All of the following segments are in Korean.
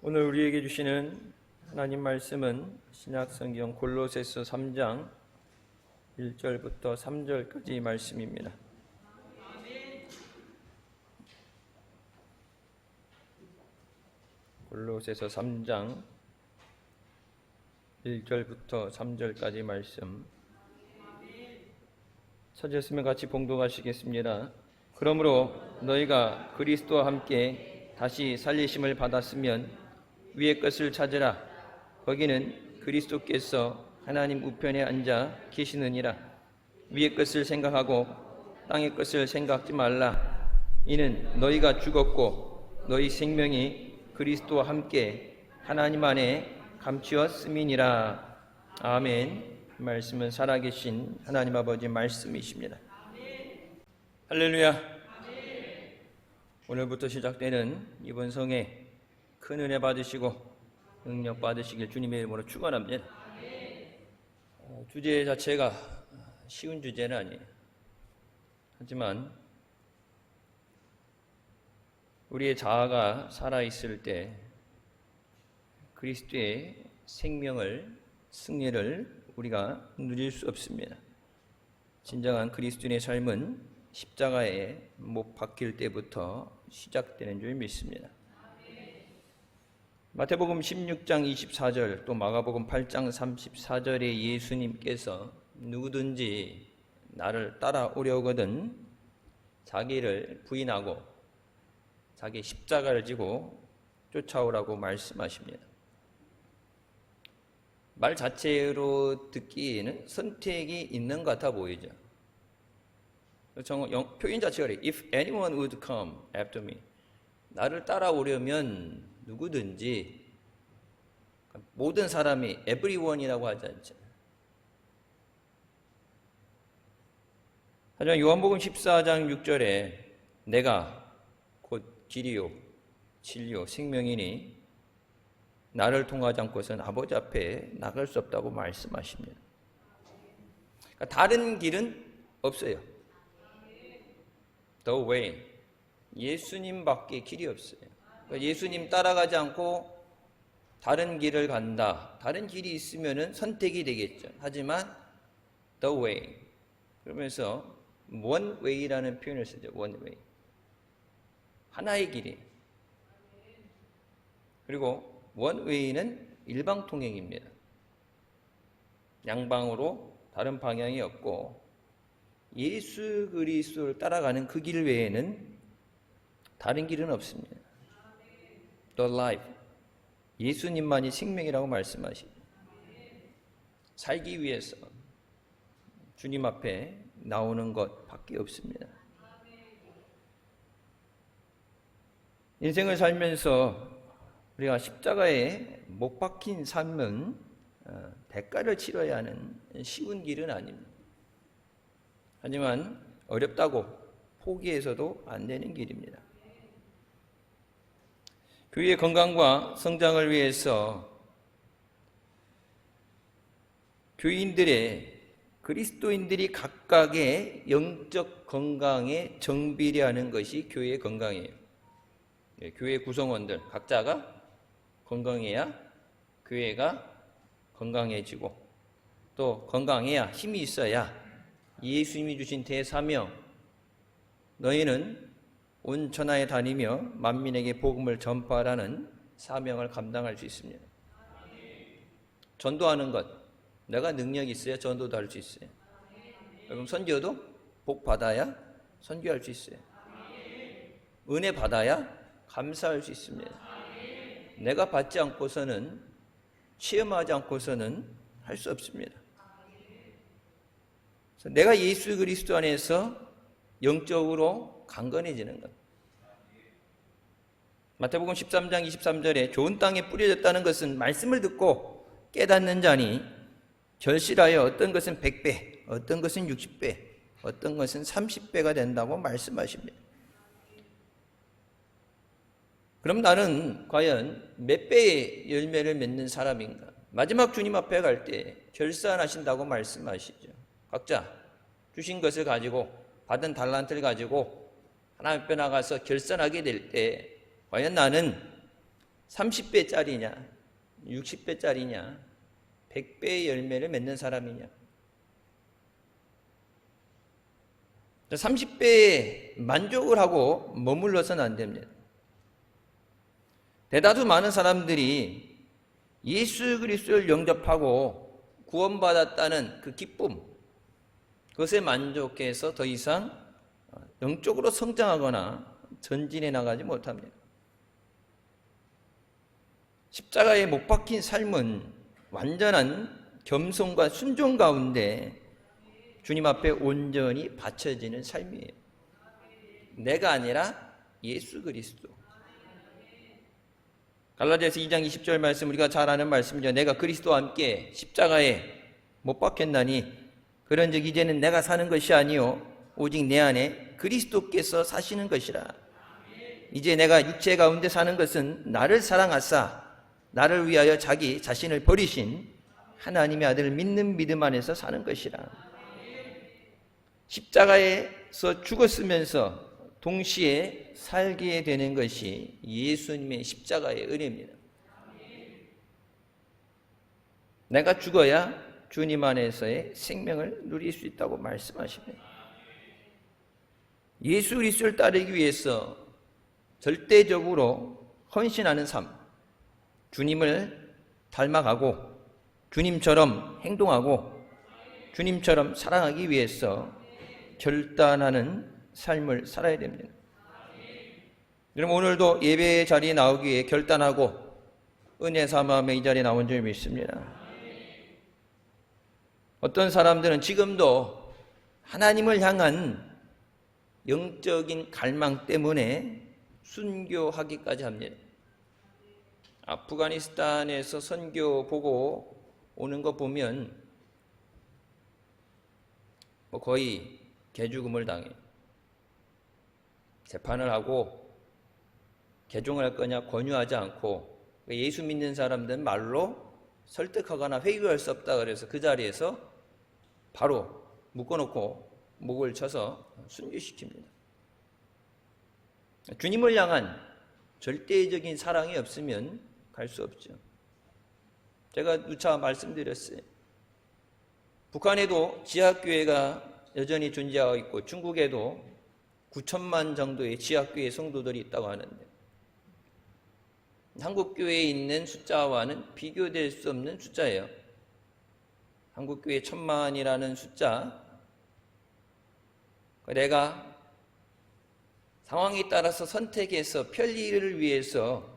오늘 우리에게 주시는 하나님 말씀은 신약성경 골로새서 3장 1절부터 3절까지 말씀입니다. 골로새서 3장 1절부터 3절까지 말씀 찾으셨으면 같이 봉독하시겠습니다. 그러므로 너희가 그리스도와 함께 다시 살리심을 받았으면 위의 것을 찾으라. 거기는 그리스도께서 하나님 우편에 앉아 계시느니라. 위의 것을 생각하고 땅의 것을 생각지 말라. 이는 너희가 죽었고 너희 생명이 그리스도와 함께 하나님 안에 감추었음이니라. 아멘. 말씀은 살아계신 하나님 아버지 말씀이십니다. 할렐루야. 오늘부터 시작되는 이번 성회 큰 은혜 받으시고 능력 받으시길 주님의 이름으로 축원합니다. 주제 자체가 쉬운 주제는 아니에요. 하지만 우리의 자아가 살아있을 때 그리스도의 생명을, 승리를 우리가 누릴 수 없습니다. 진정한 그리스도인의 삶은 십자가에 못 박힐 때부터 시작되는 줄 믿습니다. 마태복음 16장 24절 또 마가복음 8장 34절에 예수님께서 누구든지 나를 따라오려거든 자기를 부인하고 자기 십자가를 지고 쫓아오라고 말씀하십니다. 말 자체로 듣기에는 선택이 있는 것 같아 보이죠. 표현 자체가 그래요. If anyone would come after me. 나를 따라오려면 누구든지, 모든 사람이 everyone이라고 하지 않잖아요. 하지만 요한복음 14장 6절에 내가 곧 길이요 진리요 생명이니 나를 통하지 않고서는 아버지 앞에 나갈 수 없다고 말씀하십니다. 그러니까 다른 길은 없어요. The way. 예수님밖에 길이 없어요. 그러니까 예수님 따라가지 않고 다른 길을 간다. 다른 길이 있으면은 선택이 되겠죠. 하지만 the way. 그러면서 one way라는 표현을 쓰죠. one way. 하나의 길이. 그리고 one way는 일방통행입니다. 양방으로 다른 방향이 없고 예수 그리스도를 따라가는 그 길 외에는 다른 길은 없습니다. The life. 예수님만이 생명이라고 말씀하시고 살기 위해서 주님 앞에 나오는 것밖에 없습니다. 인생을 살면서 우리가 십자가에 못 박힌 삶은 대가를 치러야 하는 쉬운 길은 아닙니다. 하지만 어렵다고 포기해서도 안 되는 길입니다. 교회의 건강과 성장을 위해서 교인들의 그리스도인들이 각각의 영적 건강에 정비례하는 것이 교회의 건강이에요. 교회 구성원들 각자가 건강해야 교회가 건강해지고 또 건강해야 힘이 있어야 예수님이 주신 대사명 너희는 온 천하에 다니며 만민에게 복음을 전파하라는 사명을 감당할 수 있습니다. 전도하는 것, 내가 능력이 있어야 전도도 할 수 있어요. 여러분 선교도 복 받아야 선교할 수 있어요. 은혜 받아야 감사할 수 있습니다. 내가 받지 않고서는 체험하지 않고서는 할 수 없습니다. 그래서 내가 예수 그리스도 안에서 영적으로 강건해지는 것. 마태복음 13장 23절에 좋은 땅에 뿌려졌다는 것은 말씀을 듣고 깨닫는 자니 결실하여 어떤 것은 100배, 어떤 것은 60배, 어떤 것은 30배가 된다고 말씀하십니다. 그럼 나는 과연 몇 배의 열매를 맺는 사람인가? 마지막 주님 앞에 갈 때 결산하신다고 말씀하시죠. 각자 주신 것을 가지고 받은 달란트를 가지고 하나님 앞에 나가서 결산하게 될 때 과연 나는 30배짜리냐, 60배짜리냐, 100배의 열매를 맺는 사람이냐. 30배에 만족을 하고 머물러서는 안 됩니다. 대다수 많은 사람들이 예수 그리스도를 영접하고 구원받았다는 그 기쁨, 그것에 만족해서 더 이상 영적으로 성장하거나 전진해 나가지 못합니다. 십자가에 못 박힌 삶은 완전한 겸손과 순종 가운데 주님 앞에 온전히 바쳐지는 삶이에요. 내가 아니라 예수 그리스도. 갈라디아서 2장 20절 말씀, 우리가 잘 아는 말씀이죠. 내가 그리스도와 함께 십자가에 못 박혔나니 그런즉 이제는 내가 사는 것이 아니요 오직 내 안에 그리스도께서 사시는 것이라. 이제 내가 육체 가운데 사는 것은 나를 사랑하사 나를 위하여 자기 자신을 버리신 하나님의 아들을 믿는 믿음 안에서 사는 것이라. 십자가에서 죽었으면서 동시에 살게 되는 것이 예수님의 십자가의 은혜입니다. 내가 죽어야 주님 안에서의 생명을 누릴 수 있다고 말씀하십니다. 예수 그리스도를 따르기 위해서 절대적으로 헌신하는 삶, 주님을 닮아가고 주님처럼 행동하고 주님처럼 사랑하기 위해서 결단하는 삶을 살아야 됩니다. 여러분, 오늘도 예배 자리에 나오기 위해 결단하고 은혜 삼아며 이 자리에 나온 줄 믿습니다. 어떤 사람들은 지금도 하나님을 향한 영적인 갈망 때문에 순교하기까지 합니다. 아프가니스탄에서 선교 보고 오는 거 보면 거의 개죽음을 당해. 재판을 하고 개종할 거냐 권유하지 않고 예수 믿는 사람들은 말로 설득하거나 회유할 수 없다 그래서 그 자리에서 바로 묶어놓고 목을 쳐서 순교시킵니다. 주님을 향한 절대적인 사랑이 없으면 갈 수 없죠. 제가 누차 말씀드렸어요. 북한에도 지하교회가 여전히 존재하고 있고 중국에도 9천만 정도의 지하교회 성도들이 있다고 하는데 한국교회에 있는 숫자와는 비교될 수 없는 숫자예요. 한국교회 1,000만이라는 숫자, 내가 상황에 따라서 선택해서 편리를 위해서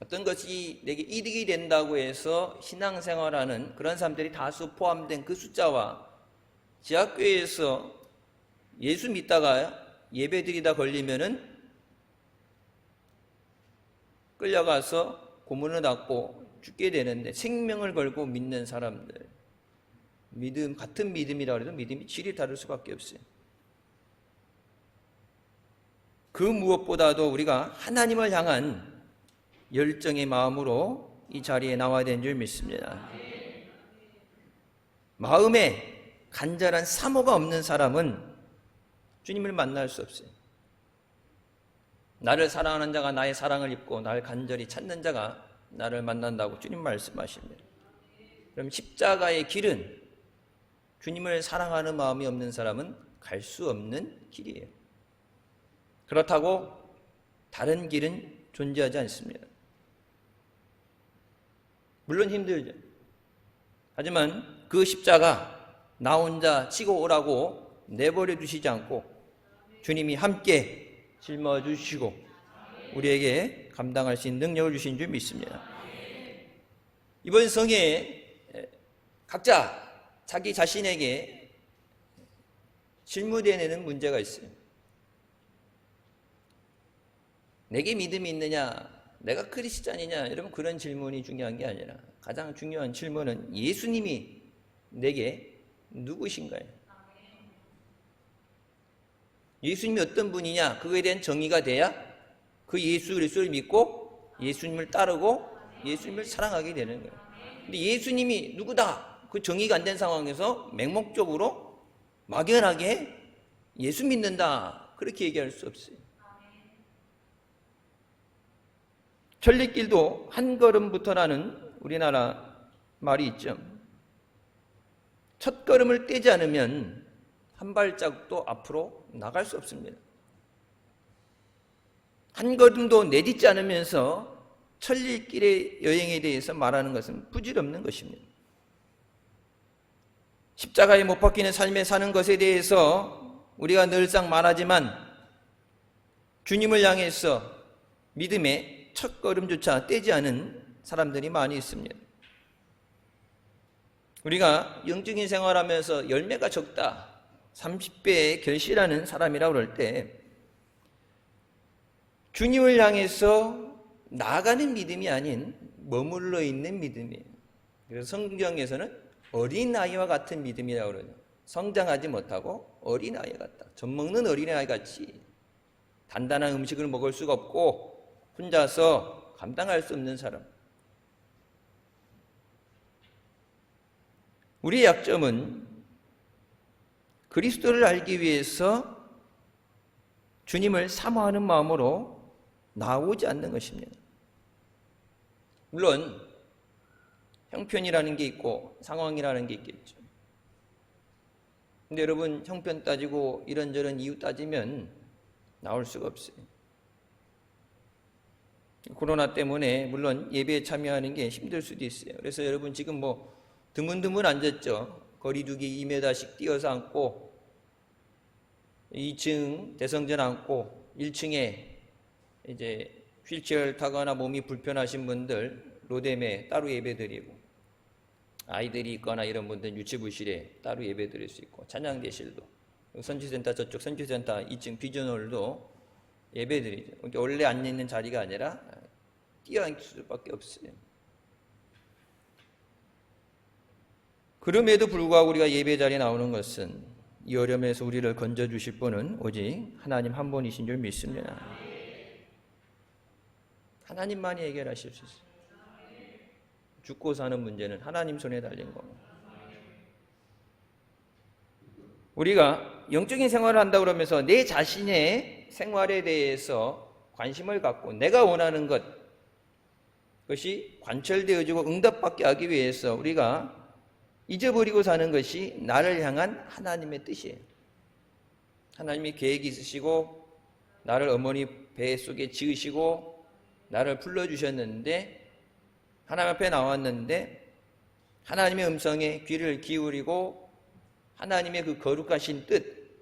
어떤 것이 내게 이득이 된다고 해서 신앙생활하는 그런 사람들이 다수 포함된 그 숫자와 지하교회에서 예수 믿다가 예배드리다 걸리면은 끌려가서 고문을 받고 죽게 되는데 생명을 걸고 믿는 사람들, 믿음, 같은 믿음이라 해도 믿음이 질이 다를 수밖에 없어요. 그 무엇보다도 우리가 하나님을 향한 열정의 마음으로 이 자리에 나와야 되는 줄 믿습니다. 마음에 간절한 사모가 없는 사람은 주님을 만날 수 없어요. 나를 사랑하는 자가 나의 사랑을 입고 나를 간절히 찾는 자가 나를 만난다고 주님 말씀하십니다. 그럼 십자가의 길은 주님을 사랑하는 마음이 없는 사람은 갈 수 없는 길이에요. 그렇다고 다른 길은 존재하지 않습니다. 물론 힘들죠. 하지만 그 십자가 나 혼자 치고 오라고 내버려 두시지 않고 주님이 함께 짊어주시고 우리에게 감당할 수 있는 능력을 주신 줄 믿습니다. 이번 성에 각자 자기 자신에게 질문되는 문제가 있어요. 내게 믿음이 있느냐? 내가 크리스찬이냐? 여러분, 그런 질문이 중요한 게 아니라 가장 중요한 질문은 예수님이 내게 누구신가요? 예수님이 어떤 분이냐? 그거에 대한 정의가 돼야 그 예수 그리스도를 믿고 예수님을 따르고 예수님을 사랑하게 되는 거예요. 근데 예수님이 누구다? 그 정의가 안 된 상황에서 맹목적으로 막연하게 예수 믿는다 그렇게 얘기할 수 없어요. 천리길도 한 걸음부터라는 우리나라 말이 있죠. 첫 걸음을 떼지 않으면 한 발자국도 앞으로 나갈 수 없습니다. 한 걸음도 내딛지 않으면서 천리길의 여행에 대해서 말하는 것은 부질없는 것입니다. 십자가에 못 박히는 삶에 사는 것에 대해서 우리가 늘상 말하지만 주님을 향해서 믿음의 첫 걸음조차 떼지 않은 사람들이 많이 있습니다. 우리가 영적인 생활하면서 열매가 적다, 30배에 결실하는 사람이라고 그럴 때 주님을 향해서 나아가는 믿음이 아닌 머물러 있는 믿음이에요. 그래서 성경에서는 어린아이와 같은 믿음이라고 그러죠. 성장하지 못하고 어린아이 같다. 젖 먹는 어린아이 같이 단단한 음식을 먹을 수가 없고 혼자서 감당할 수 없는 사람. 우리의 약점은 그리스도를 알기 위해서 주님을 사모하는 마음으로 나오지 않는 것입니다. 물론 형편이라는 게 있고 상황이라는 게 있겠죠. 근데 여러분, 형편 따지고 이런저런 이유 따지면 나올 수가 없어요. 코로나 때문에 물론 예배에 참여하는 게 힘들 수도 있어요. 그래서 여러분 지금 뭐 드문드문 앉았죠. 거리두기 2m씩 뛰어서 앉고 2층 대성전 앉고 1층에 이제 휠체어를 타거나 몸이 불편하신 분들 로뎀에 따로 예배드리고, 아이들이 있거나 이런 분들은 유치부실에 따로 예배드릴 수 있고, 찬양대실도, 선지센터 저쪽 선지센터 2층 비전홀도 예배드리죠. 그러니까 원래 앉아있는 자리가 아니라 뛰어앉을 수밖에 없어요. 그럼에도 불구하고 우리가 예배 자리에 나오는 것은 이 어려움에서 우리를 건져주실 분은 오직 하나님 한 분이신 줄 믿습니다. 하나님만이 해결하실 수 있어요. 죽고 사는 문제는 하나님 손에 달린 겁니다. 우리가 영적인 생활을 한다고 그러면서 내 자신의 생활에 대해서 관심을 갖고 내가 원하는 것, 그것이 관철되어지고 응답받게 하기 위해서 우리가 잊어버리고 사는 것이 나를 향한 하나님의 뜻이에요. 하나님이 계획이 있으시고 나를 어머니 배 속에 지으시고 나를 불러주셨는데, 하나님 앞에 나왔는데 하나님의 음성에 귀를 기울이고 하나님의 그 거룩하신 뜻,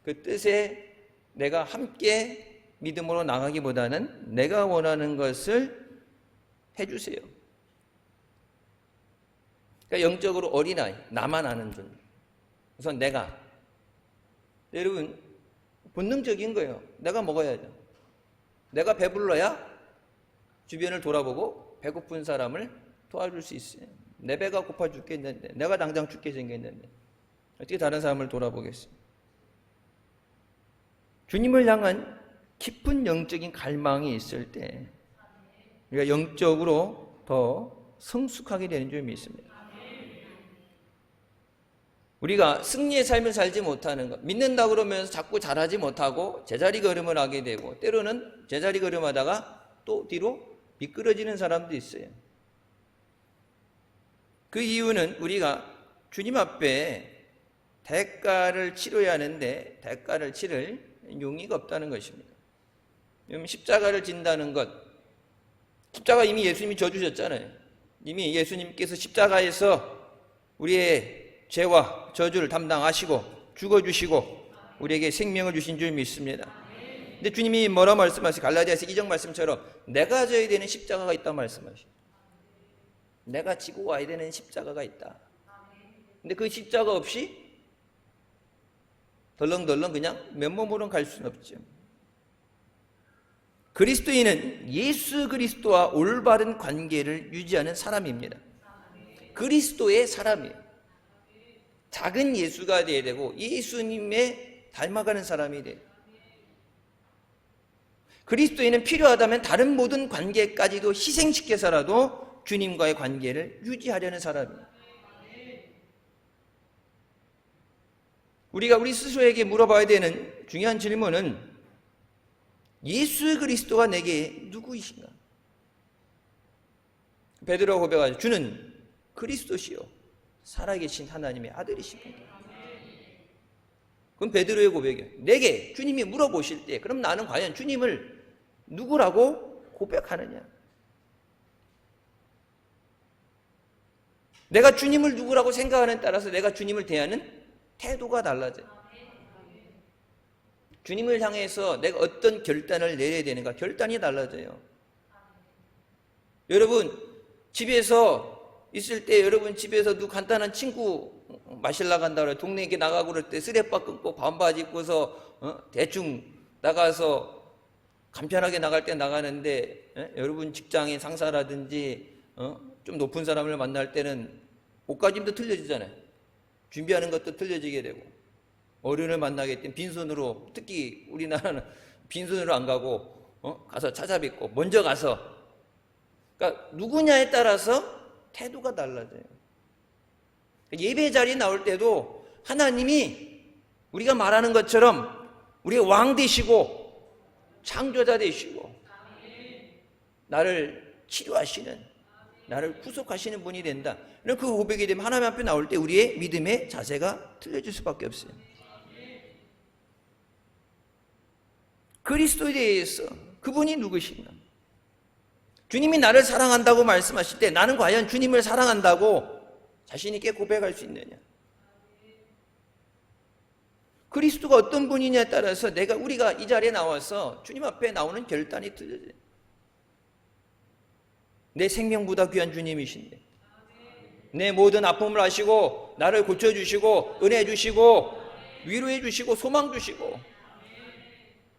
그 뜻에 내가 함께 믿음으로 나가기보다는 내가 원하는 것을 해주세요. 그러니까 영적으로 어린아이, 나만 아는 존재. 우선 내가. 여러분, 본능적인 거예요. 내가 먹어야죠. 내가 배불러야 주변을 돌아보고 배고픈 사람을 도와줄 수 있어요. 내 배가 고파 죽겠는데, 내가 당장 죽게 생겼는데 어떻게 다른 사람을 돌아보겠습니까? 주님을 향한 깊은 영적인 갈망이 있을 때 우리가 영적으로 더 성숙하게 되는 줄 믿습니다. 우리가 승리의 삶을 살지 못하는 것, 믿는다 그러면서 자꾸 잘하지 못하고 제자리 걸음을 하게 되고, 때로는 제자리 걸음하다가 또 뒤로 미끄러지는 사람도 있어요. 그 이유는 우리가 주님 앞에 대가를 치러야 하는데 대가를 치를 용의가 없다는 것입니다. 십자가를 진다는 것, 십자가 이미 예수님이 져주셨잖아요. 이미 예수님께서 십자가에서 우리의 죄와 저주를 담당하시고 죽어주시고 우리에게 생명을 주신 줄 믿습니다. 근데 주님이 뭐라 말씀하시죠? 갈라디아서 2장 말씀처럼 내가 져야 되는 십자가가 있다 말씀하시죠. 내가 지고 와야 되는 십자가가 있다. 근데 그 십자가 없이 덜렁덜렁 그냥 맨몸으로는 갈 수는 없죠. 그리스도인은 예수 그리스도와 올바른 관계를 유지하는 사람입니다. 그리스도의 사람이에요. 작은 예수가 되어야 되고 예수님의 닮아가는 사람이 돼요. 그리스도인은 필요하다면 다른 모든 관계까지도 희생시켜서라도 주님과의 관계를 유지하려는 사람이에요. 우리가 우리 스스로에게 물어봐야 되는 중요한 질문은 예수 그리스도가 내게 누구이신가? 베드로가 고백하죠. 주는 그리스도시요 살아계신 하나님의 아들이십니다. 그럼 베드로의 고백이에요. 내게 주님이 물어보실 때 그럼 나는 과연 주님을 누구라고 고백하느냐? 내가 주님을 누구라고 생각하는 따라서 내가 주님을 대하는 태도가 달라져요. 주님을 향해서 내가 어떤 결단을 내려야 되는가, 결단이 달라져요. 여러분 집에서 있을 때 여러분 집에서 누구 간단한 친구 마실라 간다 그래 동네에 이렇게 나가고 그럴 때 쓰레빠 끊고 반바지 입고서 대충 나가서 간편하게 나갈 때 나가는데 여러분 직장의 상사라든지 좀 높은 사람을 만날 때는 옷가짐도 틀려지잖아요. 준비하는 것도 틀려지게 되고 어른을 만나게 되면 빈손으로 특히 우리나라는 빈손으로 안 가고 가서 찾아뵙고 먼저 가서 그러니까 누구냐에 따라서 태도가 달라져요. 예배 자리에 나올 때도 하나님이 우리가 말하는 것처럼 우리가 왕 되시고 창조자 되시고 나를 치료하시는 나를 구속하시는 분이 된다. 그 고백이 되면 하나님 앞에 나올 때 우리의 믿음의 자세가 틀려질 수밖에 없어요. 그리스도에 대해서 그분이 누구신가? 주님이 나를 사랑한다고 말씀하실 때 나는 과연 주님을 사랑한다고 자신 있게 고백할 수 있느냐? 그리스도가 어떤 분이냐에 따라서 우리가 이 자리에 나와서 주님 앞에 나오는 결단이 틀려져요. 내 생명보다 귀한 주님이신데 내 모든 아픔을 아시고 나를 고쳐주시고 은혜 주시고 위로해 주시고 소망 주시고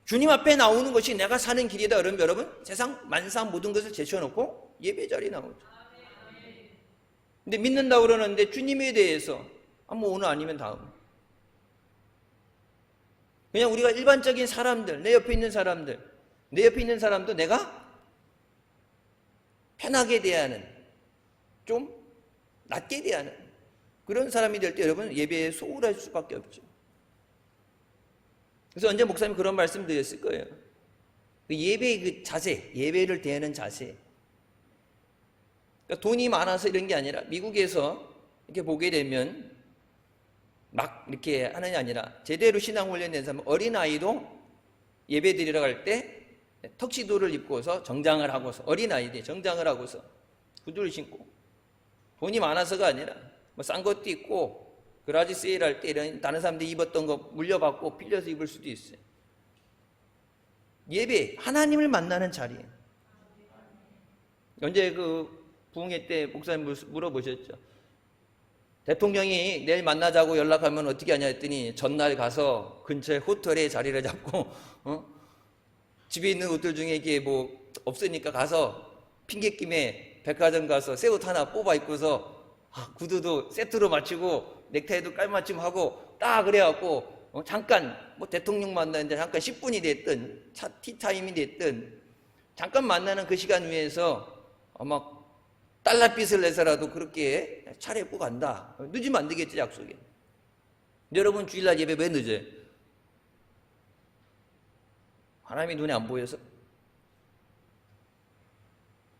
주님 앞에 나오는 것이 내가 사는 길이다. 그러면 여러분 세상 만상 모든 것을 제쳐놓고 예배 자리에 나오죠. 근데 믿는다고 그러는데 주님에 대해서 뭐 오늘 아니면 다음 그냥 우리가 일반적인 사람들 내 옆에 있는 사람도 내가 편하게 대하는 좀 낮게 대하는 그런 사람이 될 때 여러분 예배에 소홀할 수밖에 없죠. 그래서 언제 목사님 그런 말씀 드렸을 거예요. 예배의 그 자세, 예배를 대하는 자세. 그러니까 돈이 많아서 이런 게 아니라 미국에서 이렇게 보게 되면 막 이렇게 하는 게 아니라 제대로 신앙 훈련된 사람은 어린아이도 예배 드리러 갈 때 턱시도를 입고서 정장을 하고서 어린아이들 정장을 하고서 구두를 신고 돈이 많아서가 아니라 뭐 싼 것도 있고 그라지 세일할 때 이런 다른 사람들이 입었던 거 물려받고 빌려서 입을 수도 있어요. 예배, 하나님을 만나는 자리예요. 언제 그 부흥회 때 목사님 물어보셨죠. 대통령이 내일 만나자고 연락하면 어떻게 하냐 했더니 전날 가서 근처에 호텔에 자리를 잡고 집에 있는 옷들 중에 이게 뭐 없으니까 가서 핑계김에 백화점 가서 새 옷 하나 뽑아 입고서 구두도 세트로 맞추고 넥타이도 깔맞춤 하고 딱 그래갖고 잠깐 뭐 대통령 만나는데 잠깐 10분이 됐든 티타임이 됐든 잠깐 만나는 그 시간 위에서 아마 달러빚을 내서라도 그렇게 차려입고 간다. 늦으면 안 되겠지 약속에. 여러분 주일날 예배 왜 늦어요? 하나님이 눈에 안 보여서?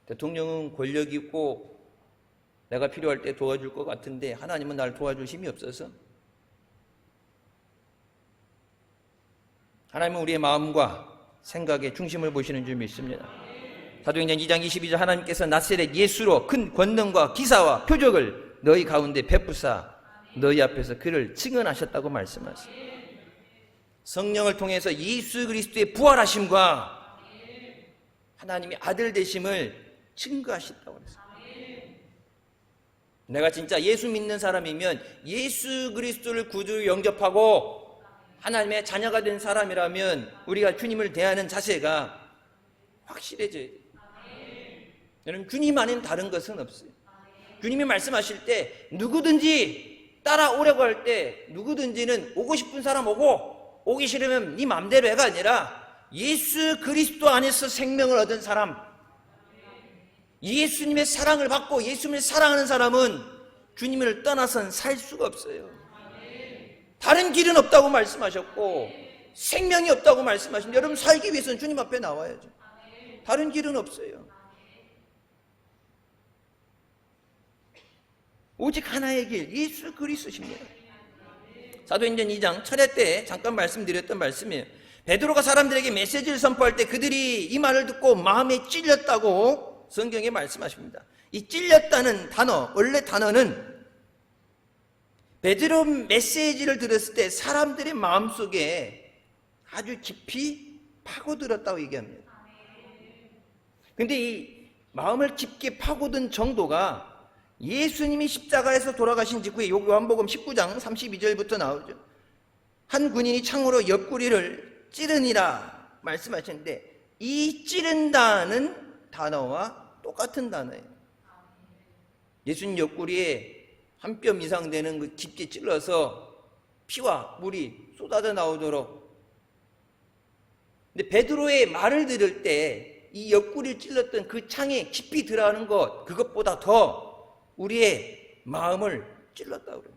대통령은 권력 있고 내가 필요할 때 도와줄 것 같은데 하나님은 날 도와줄 힘이 없어서? 하나님은 우리의 마음과 생각의 중심을 보시는 줄 믿습니다. 사도행전 2장 22절 하나님께서 나사렛 예수로 큰 권능과 기사와 표적을 너희 가운데 베푸사 너희 앞에서 그를 증언하셨다고 말씀하세요. 성령을 통해서 예수 그리스도의 부활하심과 하나님의 아들 되심을 증거하셨다고 했습니다. 내가 진짜 예수 믿는 사람이면 예수 그리스도를 구주로 영접하고 하나님의 자녀가 된 사람이라면 우리가 주님을 대하는 자세가 확실해져야 돼요. 여러분 주님 안에는 다른 것은 없어요. 주님이 말씀하실 때 누구든지 따라오려고 할 때 누구든지는 오고 싶은 사람 오고 오기 싫으면 네 맘대로 해가 아니라 예수 그리스도 안에서 생명을 얻은 사람 예수님의 사랑을 받고 예수님을 사랑하는 사람은 주님을 떠나선 살 수가 없어요. 다른 길은 없다고 말씀하셨고 생명이 없다고 말씀하신 여러분 살기 위해서는 주님 앞에 나와야죠. 다른 길은 없어요. 오직 하나의 길, 예수 그리스도십니다. 사도행전 2장 철회 때 잠깐 말씀드렸던 말씀이에요. 베드로가 사람들에게 메시지를 선포할 때 그들이 이 말을 듣고 마음에 찔렸다고 성경에 말씀하십니다. 이 찔렸다는 단어, 원래 단어는 베드로 메시지를 들었을 때 사람들의 마음속에 아주 깊이 파고들었다고 얘기합니다. 근데 이 마음을 깊게 파고든 정도가 예수님이 십자가에서 돌아가신 직후에 요한복음 19장 32절부터 나오죠. 한 군인이 창으로 옆구리를 찌르니라 말씀하셨는데 이 찌른다는 단어와 똑같은 단어예요. 예수님 옆구리에 한 뼘 이상 되는 그 깊게 찔러서 피와 물이 쏟아져 나오도록. 근데 베드로의 말을 들을 때 이 옆구리를 찔렀던 그 창에 깊이 들어가는 것, 그것보다 더 우리의 마음을 찔렀다고 그래요.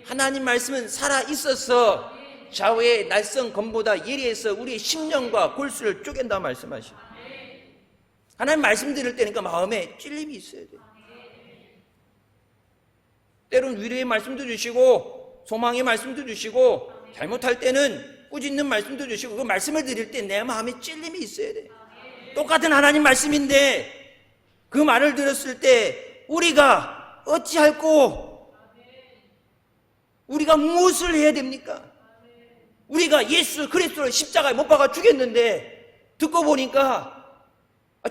하나님 말씀은 살아 있어서 좌우의 날선 검보다 예리해서 우리의 심령과 골수를 쪼갠다 말씀하시고, 하나님 말씀 들을 때니까 마음에 찔림이 있어야 돼요. 때론 위로의 말씀도 주시고 소망의 말씀도 주시고 잘못할 때는 꾸짖는 말씀도 주시고, 그 말씀을 드릴 때 내 마음에 찔림이 있어야 돼요. 똑같은 하나님 말씀인데 그 말을 들었을 때 우리가 어찌할꼬? 우리가 무엇을 해야 됩니까? 우리가 예수 그리스도를 십자가에 못 박아 죽였는데 듣고 보니까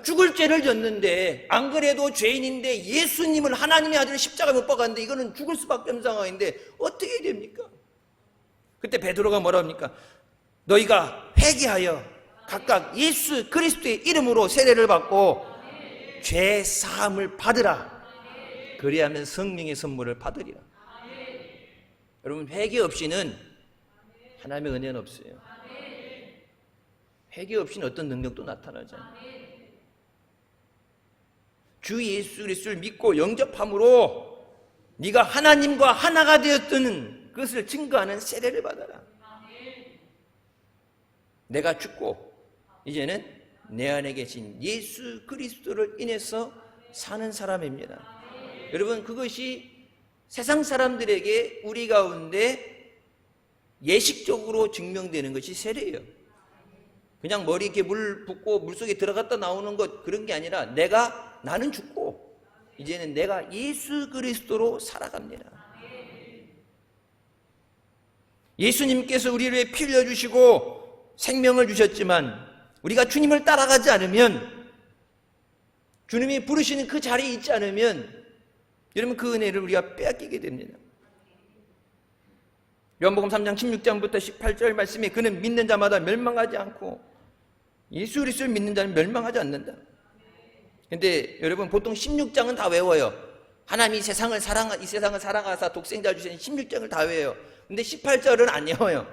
죽을 죄를 졌는데, 안 그래도 죄인인데 예수님을, 하나님의 아들을 십자가에 못 박았는데 이거는 죽을 수밖에 없는 상황인데 어떻게 해야 됩니까? 그때 베드로가 뭐라 합니까? 너희가 회개하여 각각 예수 그리스도의 이름으로 세례를 받고 죄 사함을 받으라. 그리하면 성령의 선물을 받으리라. 여러분, 회개 없이는 하나님의 은혜는 없어요. 회개 없이는 어떤 능력도 나타나지 않아요. 주 예수 그리스도를 믿고 영접함으로 네가 하나님과 하나가 되었다는 그것을 증거하는 세례를 받아라. 내가 죽고 이제는 내 안에 계신 예수 그리스도를 인해서 사는 사람입니다. 여러분, 그것이 세상 사람들에게 우리 가운데 예식적으로 증명되는 것이 세례예요. 그냥 머리 이렇게 물 붓고 물속에 들어갔다 나오는 것, 그런 게 아니라 나는 죽고 이제는 내가 예수 그리스도로 살아갑니다. 예수님께서 우리를 위해 피 흘려주시고 생명을 주셨지만 우리가 주님을 따라가지 않으면, 주님이 부르시는 그 자리에 있지 않으면 여러분 그 은혜를 우리가 빼앗기게 됩니다. 요한복음 3장 16장부터 18절 말씀에 그는 믿는 자마다 멸망하지 않고 예수 그리스도를 믿는 자는 멸망하지 않는다. 근데 여러분 보통 16장은 다 외워요. 하나님이 이 세상을 사랑하사 독생자 주신 16장을 다 외워요. 근데 18절은 안 외워요.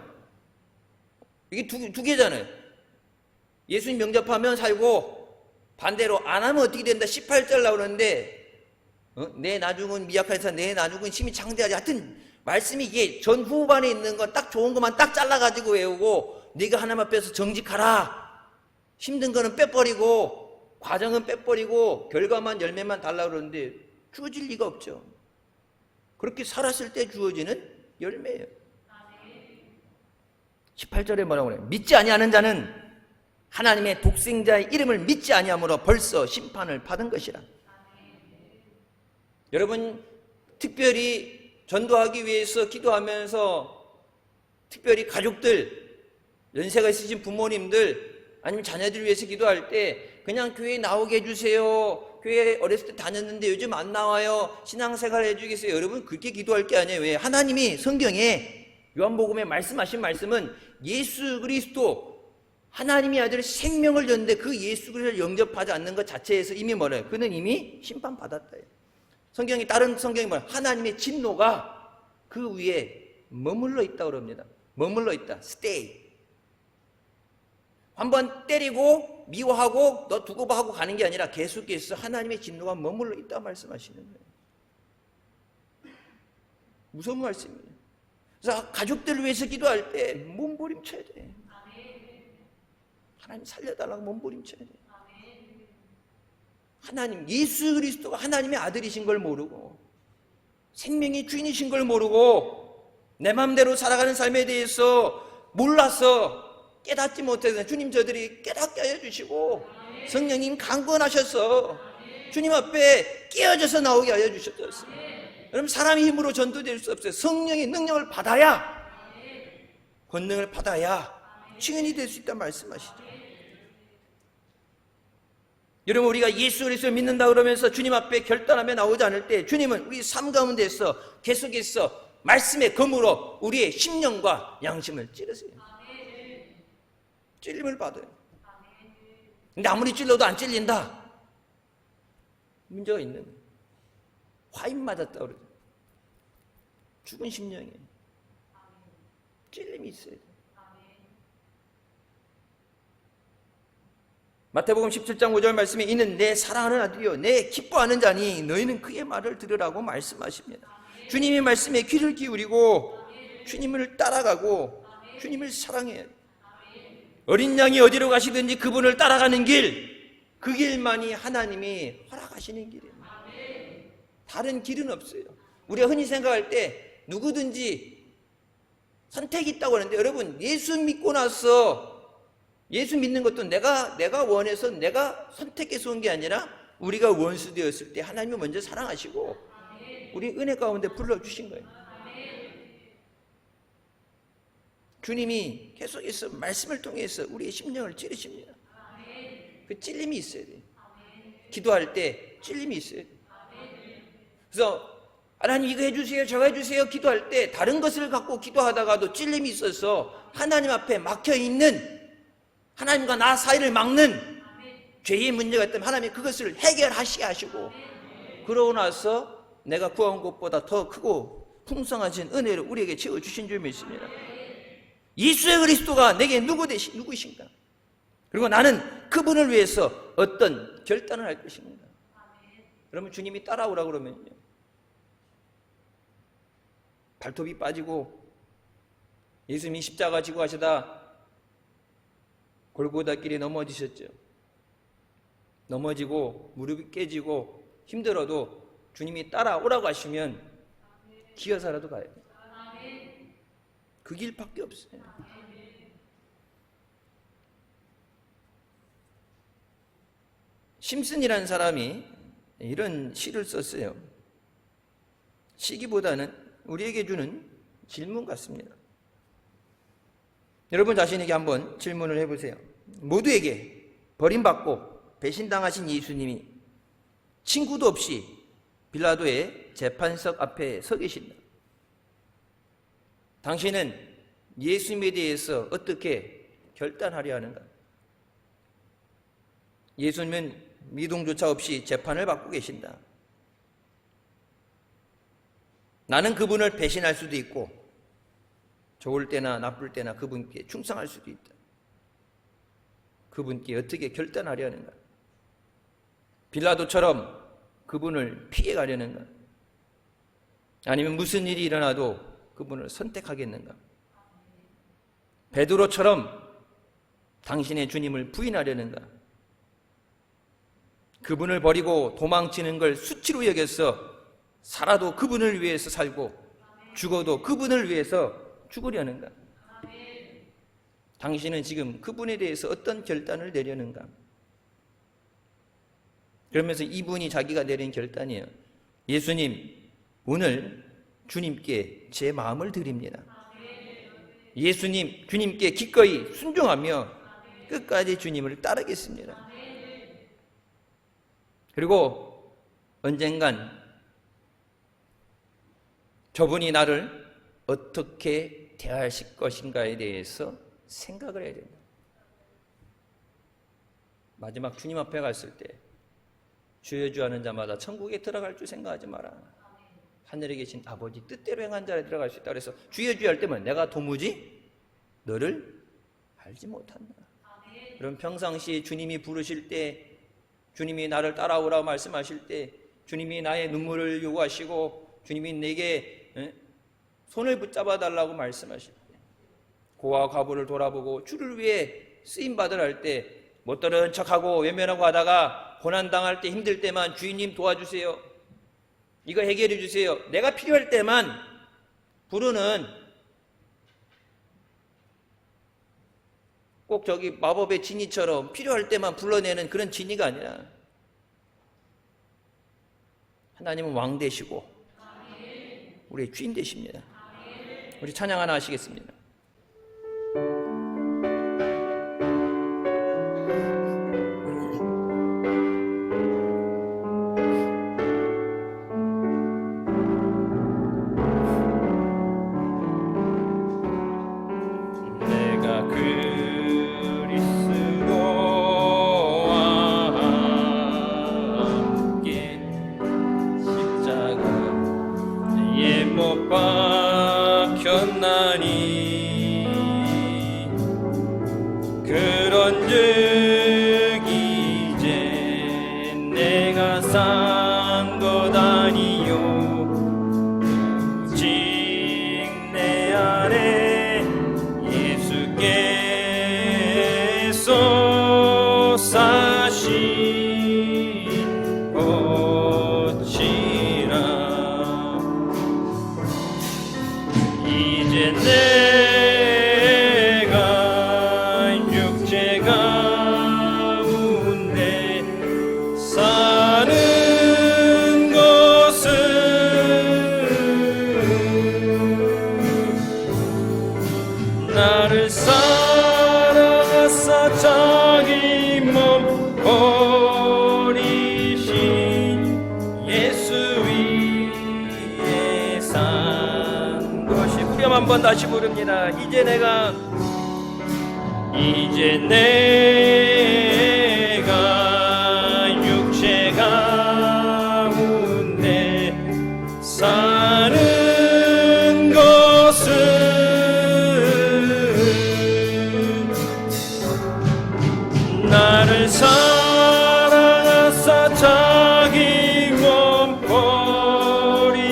이게 두 개잖아요. 예수님 명접하면 살고 반대로 안 하면 어떻게 된다. 18절 나오는데 내 나중은 미약하여서 내 나중은 심히 창대하지. 하여튼 말씀이 이게 전 후반에 있는 건 딱 좋은 것만 딱 잘라가지고 외우고, 네가 하나님 앞에서 정직하라, 힘든 거는 빼버리고 과정은 빼버리고 결과만 열매만 달라고 그러는데 주어질 리가 없죠. 그렇게 살았을 때 주어지는 열매예요. 18절에 뭐라고 그래요? 믿지 아니하는 자는 하나님의 독생자의 이름을 믿지 아니함으로 벌써 심판을 받은 것이라. 여러분, 특별히 전도하기 위해서 기도하면서 특별히 가족들, 연세가 있으신 부모님들 아니면 자녀들 위해서 기도할 때 그냥 교회에 나오게 해주세요, 교회 어렸을 때 다녔는데 요즘 안 나와요, 신앙생활 해주겠어요, 여러분 그렇게 기도할 게 아니에요. 왜? 하나님이 성경에 요한복음에 말씀하신 말씀은 예수 그리스도 하나님의 아들 생명을 줬는데 그 예수 그리스도를 영접하지 않는 것 자체에서 이미 뭐래요? 그는 이미 심판받았다. 성경이, 다른 성경이 뭐래요? 하나님의 진노가 그 위에 머물러 있다고 그럽니다. 머물러 있다. stay. 한번 때리고 미워하고 너 두고 봐 하고 가는 게 아니라 계속해서 하나님의 진노가 머물러 있다고 말씀하시는 거예요. 무서운 말씀이에요. 그래서 가족들을 위해서 기도할 때 몸부림쳐야 돼. 하나님 살려달라고 몸부림쳐야 돼. 하나님, 예수 그리스도가 하나님의 아들이신 걸 모르고 생명의 주인이신 걸 모르고 내 마음대로 살아가는 삶에 대해서 몰라서 깨닫지 못해서 주님 저들이 깨닫게 하여 주시고 성령님 강권하셔서 주님 앞에 깨어져서 나오게 하여 주셨어요. 여러분 사람의 힘으로 전도될 수 없어요. 성령의 능력을 받아야 권능을 받아야 증인이 될 수 있다는 말씀하시죠. 여러분 우리가 예수 그리스도를 믿는다 그러면서 주님 앞에 결단하며 나오지 않을 때 주님은 우리 삶 가운데서 계속해서 말씀의 검으로 우리의 심령과 양심을 찌르세요. 찔림을 받아요. 근데 아무리 찔러도 안 찔린다. 문제가 있는 거예요. 화인 맞았다 그러죠. 죽은 심령이에요. 찔림이 있어야 돼요. 마태복음 17장 5절 말씀에 이는 내 사랑하는 아들이요 내 기뻐하는 자니 너희는 그의 말을 들으라고 말씀하십니다. 주님의 말씀에 귀를 기울이고 주님을 따라가고 주님을 사랑해야 돼요. 어린 양이 어디로 가시든지 그분을 따라가는 길, 그 길만이 하나님이 허락하시는 길이에요. 다른 길은 없어요. 우리가 흔히 생각할 때 누구든지 선택이 있다고 하는데 여러분 예수 믿고 나서 예수 믿는 것도 내가 원해서 내가 선택해서 온 게 아니라 우리가 원수 되었을 때 하나님이 먼저 사랑하시고 우리 은혜 가운데 불러주신 거예요. 주님이 계속해서 말씀을 통해서 우리의 심령을 찌르십니다. 그 찔림이 있어야 돼요. 기도할 때 찔림이 있어야 돼요. 그래서 하나님 이거 해주세요 저거 해주세요 기도할 때 다른 것을 갖고 기도하다가도 찔림이 있어서 하나님 앞에 막혀있는 하나님과 나 사이를 막는 죄의 문제가 있다면 하나님이 그것을 해결하시게 하시고 그러고 나서 내가 구한 것보다 더 크고 풍성하신 은혜를 우리에게 채워주신 줄 믿습니다. 예수 그리스도가 내게 누구신가? 그리고 나는 그분을 위해서 어떤 결단을 할 것인가? 그러면 주님이 따라오라 그러면요 발톱이 빠지고 예수님이 십자가 지고 가시다 골고다 길에 넘어지셨죠. 넘어지고 무릎이 깨지고 힘들어도 주님이 따라오라고 하시면 기어서라도 가야 돼요. 그 길밖에 없어요. 심슨이라는 사람이 이런 시를 썼어요. 시기보다는 우리에게 주는 질문 같습니다. 여러분 자신에게 한번 질문을 해보세요. 모두에게 버림받고 배신당하신 예수님이 친구도 없이 빌라도의 재판석 앞에 서 계신다. 당신은 예수님에 대해서 어떻게 결단하려 하는가? 예수님은 미동조차 없이 재판을 받고 계신다. 나는 그분을 배신할 수도 있고 좋을 때나 나쁠 때나 그분께 충성할 수도 있다. 그분께 어떻게 결단하려 하는가? 빌라도처럼 그분을 피해가려는가? 아니면 무슨 일이 일어나도 그분을 선택하겠는가? 베드로처럼 당신의 주님을 부인하려는가? 그분을 버리고 도망치는 걸 수치로 여겨서 살아도 그분을 위해서 살고 죽어도 그분을 위해서 죽으려는가? 당신은 지금 그분에 대해서 어떤 결단을 내려는가? 그러면서 이분이 자기가 내린 결단이에요. 예수님, 오늘 주님께 제 마음을 드립니다. 예수님, 주님께 기꺼이 순종하며 끝까지 주님을 따르겠습니다. 그리고 언젠간 저분이 나를 어떻게 대하실 것인가에 대해서 생각을 해야 된다. 마지막 주님 앞에 갔을 때 주여 주 하는 자마다 천국에 들어갈 줄 생각하지 마라. 하늘에 계신 아버지 뜻대로 행한 자에 들어갈 수 있다. 그래서 주여 주여 할 때면 내가 도무지 너를 알지 못한다. 그럼 평상시에 주님이 부르실 때 주님이 나를 따라오라고 말씀하실 때 주님이 나의 눈물을 요구하시고 주님이 내게 손을 붙잡아 달라고 말씀하실 때 고아 과부를 돌아보고 주를 위해 쓰임받으라 할 때 못들은 척하고 외면하고 하다가 고난당할 때 힘들 때만 주인님 도와주세요. 이거 해결해 주세요. 내가 필요할 때만 부르는, 꼭 저기 마법의 지니처럼 필요할 때만 불러내는 그런 지니가 아니라 하나님은 왕 되시고 우리의 주인 되십니다. 우리 찬양 하나 하시겠습니다. 그런즉 이제 내가 산 것 아니요 오직 내 안에 예수께서 사신 것이라. 이제 내가 육체 가운데 사는 것은 나를 사랑하사 자기 몸 버리신 예수 위에 산 것이. 후렴 한번 다시 부릅니다. 이제 내가 육체 가운데 사는 것은 나를 사랑하사 자기 몸 버리신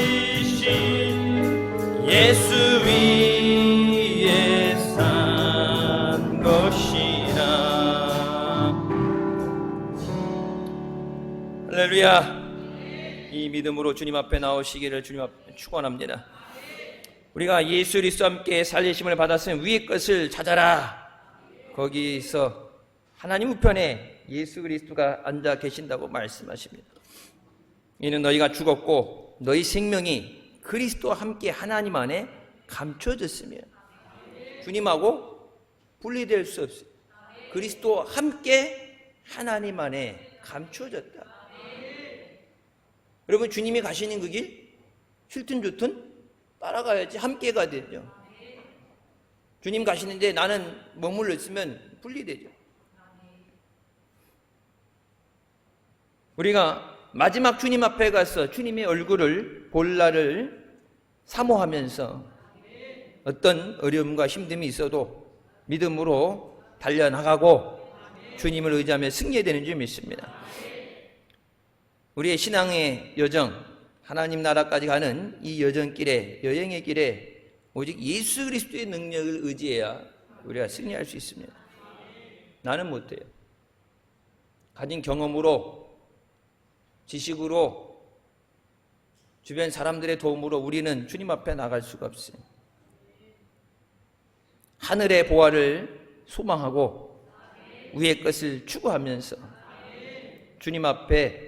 예수 위에 산 것이라. 할렐루야. 이 믿음으로 주님 앞에 나오시기를 주님 앞에 축원합니다. 우리가 예수 그리스도와 함께 살리심을 받았으면 위의 것을 찾아라. 거기서 하나님 우편에 예수 그리스도가 앉아 계신다고 말씀하십니다. 이는 너희가 죽었고 너희 생명이 그리스도와 함께 하나님 안에 감춰졌으며 주님하고 분리될 수 없어요. 그리스도와 함께 하나님 안에 감춰졌다. 여러분, 주님이 가시는 그 길 싫든 좋든 따라가야지 함께가 되죠. 주님 가시는데 나는 머물러 있으면 분리되죠. 우리가 마지막 주님 앞에 가서 주님의 얼굴을 볼 날을 사모하면서 어떤 어려움과 힘듦이 있어도 믿음으로 달려나가고 주님을 의지하며 승리되는 줄 믿습니다. 우리의 신앙의 여정, 하나님 나라까지 가는 이 여정길에, 여행의 길에 오직 예수 그리스도의 능력을 의지해야 우리가 승리할 수 있습니다. 나는 못해요. 가진 경험으로, 지식으로, 주변 사람들의 도움으로 우리는 주님 앞에 나갈 수가 없어요. 하늘의 보화를 소망하고 위의 것을 추구하면서 주님 앞에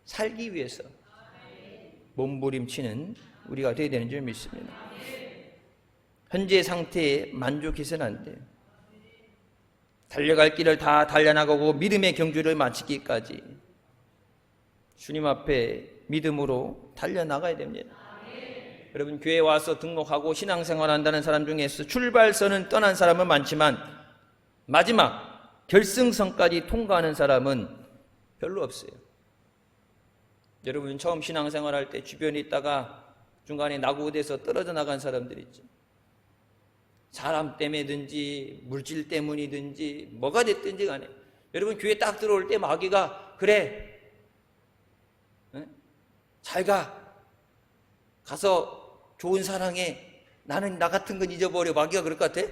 살기 위해서 몸부림치는 우리가 되어야 되는 줄 믿습니다. 현재 상태에 만족해서는 안 돼요. 달려갈 길을 다 달려나가고 믿음의 경주를 마치기까지 주님 앞에 믿음으로 달려나가야 됩니다. 여러분, 교회 와서 등록하고 신앙생활 한다는 사람 중에서 출발선은 떠난 사람은 많지만 마지막 결승선까지 통과하는 사람은 별로 없어요. 여러분, 처음 신앙생활 할 때 주변에 있다가 중간에 낙오돼서 떨어져 나간 사람들 있죠. 사람 때문이든지 물질 때문이든지 뭐가 됐든지 간에 여러분, 교회 딱 들어올 때 마귀가 그래 잘 가서 좋은 사랑해, 나는 나 같은 건 잊어버려. 마귀가 그럴 것 같아?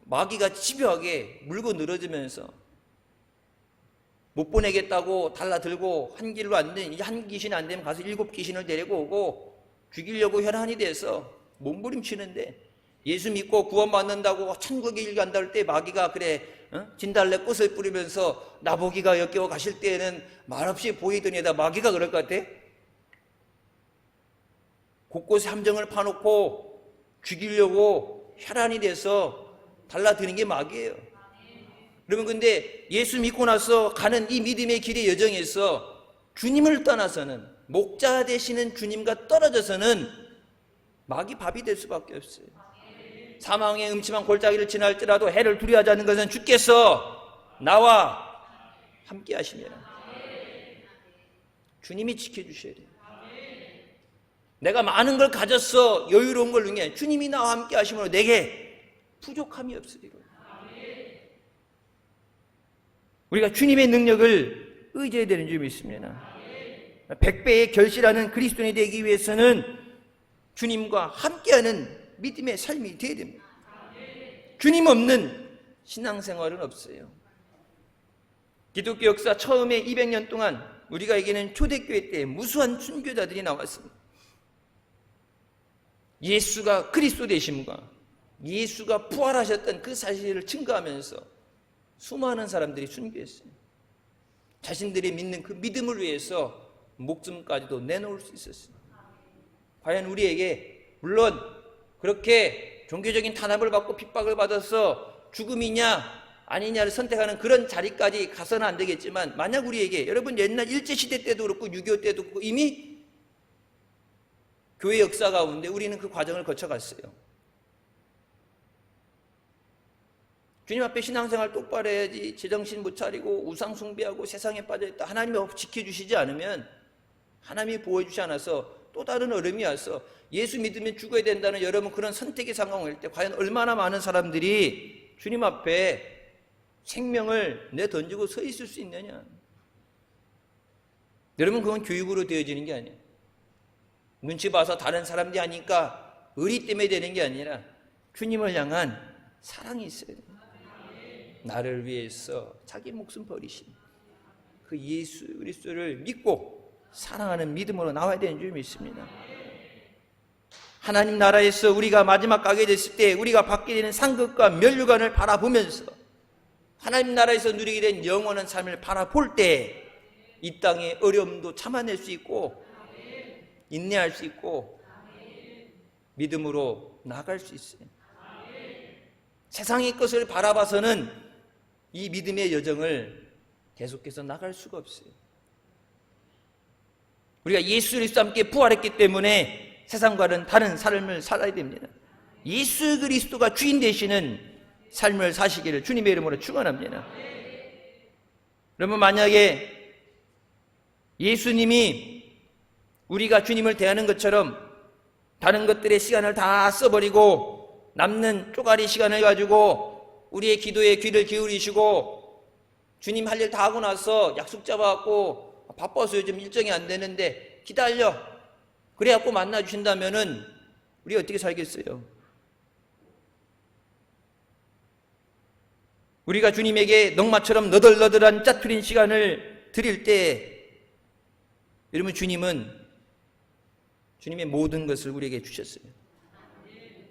마귀가 집요하게 물고 늘어지면서 못 보내겠다고 달라들고 한 길로 안 되면 이제 한 귀신이 안 되면 가서 7귀신을 데리고 오고 죽이려고 혈안이 돼서 몸부림치는데 예수 믿고 구원받는다고 천국에 일 간다 할 때 마귀가 그래 진달래 꽃을 뿌리면서 나보기가 역겨워 가실 때에는 말없이 보이더니에다 마귀가 그럴 것 같아? 곳곳에 함정을 파놓고 죽이려고 혈안이 돼서 달라드는 게 마귀예요. 여러분 근데 예수 믿고 나서 가는 이 믿음의 길의 여정에서 주님을 떠나서는 목자 되시는 주님과 떨어져서는 마귀 밥이 될 수밖에 없어요. 사망의 음침한 골짜기를 지날지라도 해를 두려워하지 않는 것은 주께서 나와 함께 하시면 주님이 지켜주셔야 돼요. 내가 많은 걸 가졌어 여유로운 걸 능해 주님이 나와 함께 하심으로 내게 부족함이 없으리라. 우리가 주님의 능력을 의지해야 되는 줄 믿습니다. 100배의 결실하는 그리스도인이 되기 위해서는 주님과 함께하는 믿음의 삶이 되어야 됩니다. 주님 없는 신앙생활은 없어요. 기독교 역사 처음에 200년 동안 우리가 얘기하는 초대교회 때 무수한 순교자들이 나왔습니다. 예수가 그리스도 되심과 예수가 부활하셨던 그 사실을 증거하면서 수많은 사람들이 순교했어요. 자신들이 믿는 그 믿음을 위해서 목숨까지도 내놓을 수 있었어요. 과연 우리에게 물론 그렇게 종교적인 탄압을 받고 핍박을 받아서 죽음이냐 아니냐를 선택하는 그런 자리까지 가서는 안 되겠지만 만약 우리에게 여러분 옛날 일제시대 때도 그렇고 6.25 때도 그렇고 이미 교회 역사 가운데 우리는 그 과정을 거쳐갔어요. 주님 앞에 신앙생활 똑바로 해야지 제정신 못 차리고 우상 숭배하고 세상에 빠져있다 하나님이 지켜주시지 않으면 하나님이 보호해주지 않아서 또 다른 어려움이 와서 예수 믿으면 죽어야 된다는 여러분 그런 선택의 상황일 때 과연 얼마나 많은 사람들이 주님 앞에 생명을 내던지고 서 있을 수 있느냐. 여러분 그건 교육으로 되어지는 게 아니에요. 눈치 봐서 다른 사람들이 하니까 의리 때문에 되는 게 아니라 주님을 향한 사랑이 있어야 돼요. 나를 위해서 자기 목숨 버리신 그 예수 그리스도를 믿고 사랑하는 믿음으로 나와야 되는 줄 믿습니다. 하나님 나라에서 우리가 마지막 가게 됐을 때 우리가 받게 되는 상급과 면류관을 바라보면서 하나님 나라에서 누리게 된 영원한 삶을 바라볼 때 이 땅의 어려움도 참아낼 수 있고 인내할 수 있고 믿음으로 나아갈 수 있어요. 세상의 것을 바라봐서는 이 믿음의 여정을 계속해서 나갈 수가 없어요. 우리가 예수 그리스도와 함께 부활했기 때문에 세상과는 다른 삶을 살아야 됩니다. 예수 그리스도가 주인 되시는 삶을 사시기를 주님의 이름으로 축원합니다. 여러분 만약에 예수님이 우리가 주님을 대하는 것처럼 다른 것들의 시간을 다 써버리고 남는 쪼가리 시간을 가지고 우리의 기도에 귀를 기울이시고 주님 할 일 다 하고 나서 약속 잡아갖고 바빠서 요즘 일정이 안 되는데 기다려 그래갖고 만나주신다면은 우리 어떻게 살겠어요? 우리가 주님에게 넝마처럼 너덜너덜한 짜투린 시간을 드릴 때 여러분 주님은 주님의 모든 것을 우리에게 주셨어요.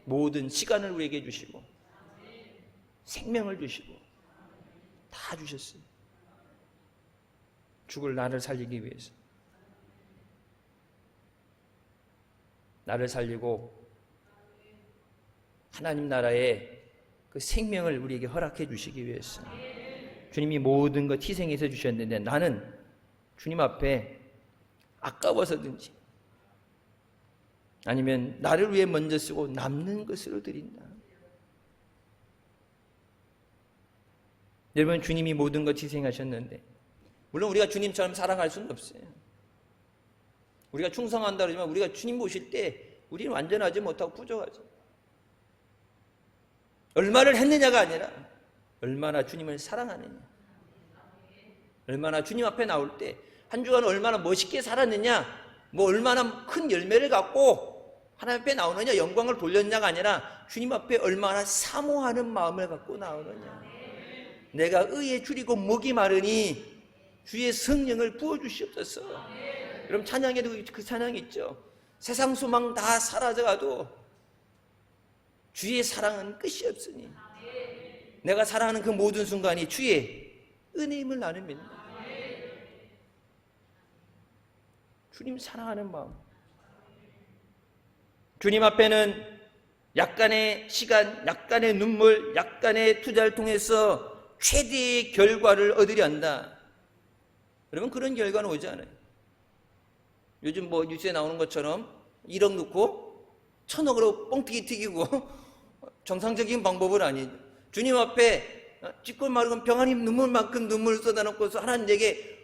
모든 시간을 우리에게 주시고 생명을 주시고 다 주셨어요. 죽을 나를 살리기 위해서. 나를 살리고 하나님 나라의 그 생명을 우리에게 허락해 주시기 위해서 주님이 모든 것 희생해서 주셨는데 나는 주님 앞에 아까워서든지 아니면 나를 위해 먼저 쓰고 남는 것으로 드린다. 여러분 주님이 모든 것 희생하셨는데 물론 우리가 주님처럼 사랑할 수는 없어요. 우리가 충성한다 그러지만 우리가 주님 모실 때 우리는 완전하지 못하고 부족하죠. 얼마를 했느냐가 아니라 얼마나 주님을 사랑하느냐. 얼마나 주님 앞에 나올 때 한 주간 얼마나 멋있게 살았느냐, 뭐 얼마나 큰 열매를 갖고 하나님 앞에 나오느냐, 영광을 돌렸냐가 아니라 주님 앞에 얼마나 사모하는 마음을 갖고 나오느냐. 내가 의에 줄이고 목이 마르니 주의 성령을 부어주시옵소서. 여러분 찬양에도 그 찬양 있죠. 세상 소망 다 사라져가도 주의 사랑은 끝이 없으니 내가 사랑하는 그 모든 순간이 주의 은혜임을 나는 믿는다. 주님 사랑하는 마음. 주님 앞에는 약간의 시간, 약간의 눈물, 약간의 투자를 통해서 최대의 결과를 얻으려 한다. 여러분 그런 결과는 오지 않아요. 요즘 뭐 뉴스에 나오는 것처럼 1억 넣고 1000억으로 뻥튀기 튀기고 정상적인 방법은 아니죠. 주님 앞에 찢고 마르고 병아님 눈물만큼 눈물을 쏟아놓고서 하나님에게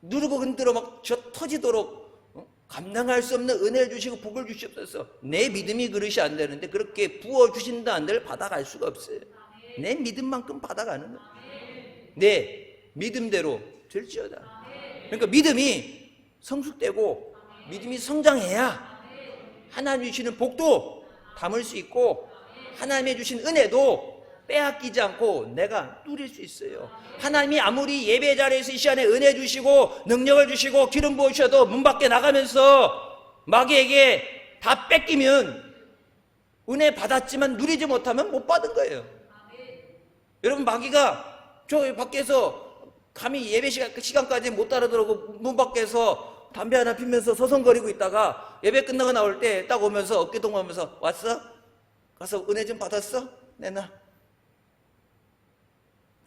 누르고 흔들어 막 저 터지도록 감당할 수 없는 은혜를 주시고 복을 주시옵소서. 내 믿음이 그릇이 안 되는데 그렇게 부어주신다 한들 받아갈 수가 없어요. 내 믿음만큼 받아가는 거예요. 내 믿음대로 될지어다. 그러니까 믿음이 성숙되고 믿음이 성장해야 하나님 주시는 복도 담을 수 있고 하나님이 주신 은혜도 빼앗기지 않고 내가 누릴 수 있어요. 하나님이 아무리 예배 자리에서 이 시간에 은혜 주시고 능력을 주시고 기름 부으셔도 문 밖에 나가면서 마귀에게 다 뺏기면 은혜 받았지만 누리지 못하면 못 받은 거예요. 여러분 마귀가 저 밖에서 감히 예배 시간까지 못 알아들어고 문 밖에서 담배 하나 피면서 서성거리고 있다가 예배 끝나고 나올 때 딱 오면서 어깨 동무하면서 왔어? 가서 은혜 좀 받았어? 내놔.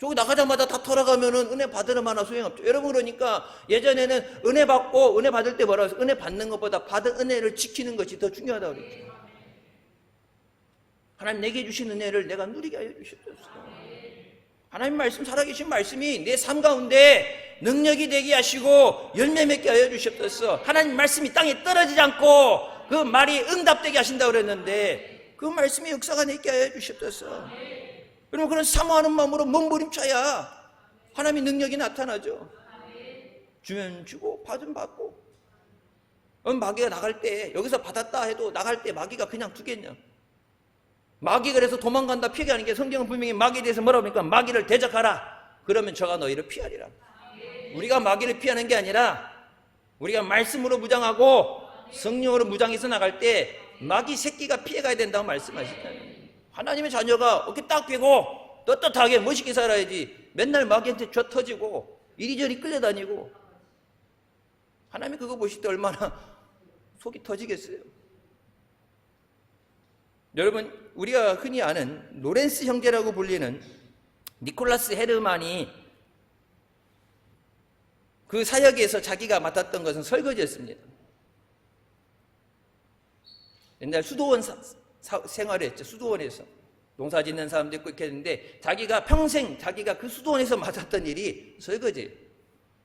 저기 나가자마자 다 털어가면은 은혜 받으는 만한 소용없죠. 여러분 그러니까 예전에는 은혜 받고 은혜 받을 때 뭐라고 했어요? 은혜 받는 것보다 받은 은혜를 지키는 것이 더 중요하다고 그랬죠. 하나님 내게 주신 은혜를 내가 누리게 하여 주셨어요. 하나님 말씀 살아계신 말씀이 내 삶 가운데 능력이 되게 하시고 열매 맺게 하여 주셨어. 하나님 말씀이 땅에 떨어지지 않고 그 말이 응답되게 하신다고 그랬는데 그 말씀이 역사가 되게 하여 주셨어. 여러분 그런 사모하는 마음으로 몸부림쳐야 하나님의 능력이 나타나죠. 주면 주고 받으면 받고. 마귀가 나갈 때 여기서 받았다 해도 나갈 때 마귀가 그냥 두겠냐. 마귀가 그래서 도망간다 피하는 게 성경은 분명히 마귀에 대해서 뭐라고 합니까? 마귀를 대적하라. 그러면 저가 너희를 피하리라. 우리가 마귀를 피하는 게 아니라 우리가 말씀으로 무장하고 성령으로 무장해서 나갈 때 마귀 새끼가 피해가야 된다고 말씀하시잖아요. 하나님의 자녀가 어깨 딱 펴고 떳떳하게 멋있게 살아야지 맨날 마귀한테 쥐어 터지고 이리저리 끌려다니고 하나님이 그거 보실 때 얼마나 속이 터지겠어요. 여러분 우리가 흔히 아는 로렌스 형제라고 불리는 니콜라스 헤르만이 그 사역에서 자기가 맡았던 것은 설거지였습니다. 옛날 수도원 생활을 했죠. 수도원에서 농사 짓는 사람도 있고 이렇게 했는데 자기가 평생 자기가 그 수도원에서 맡았던 일이 설거지예요.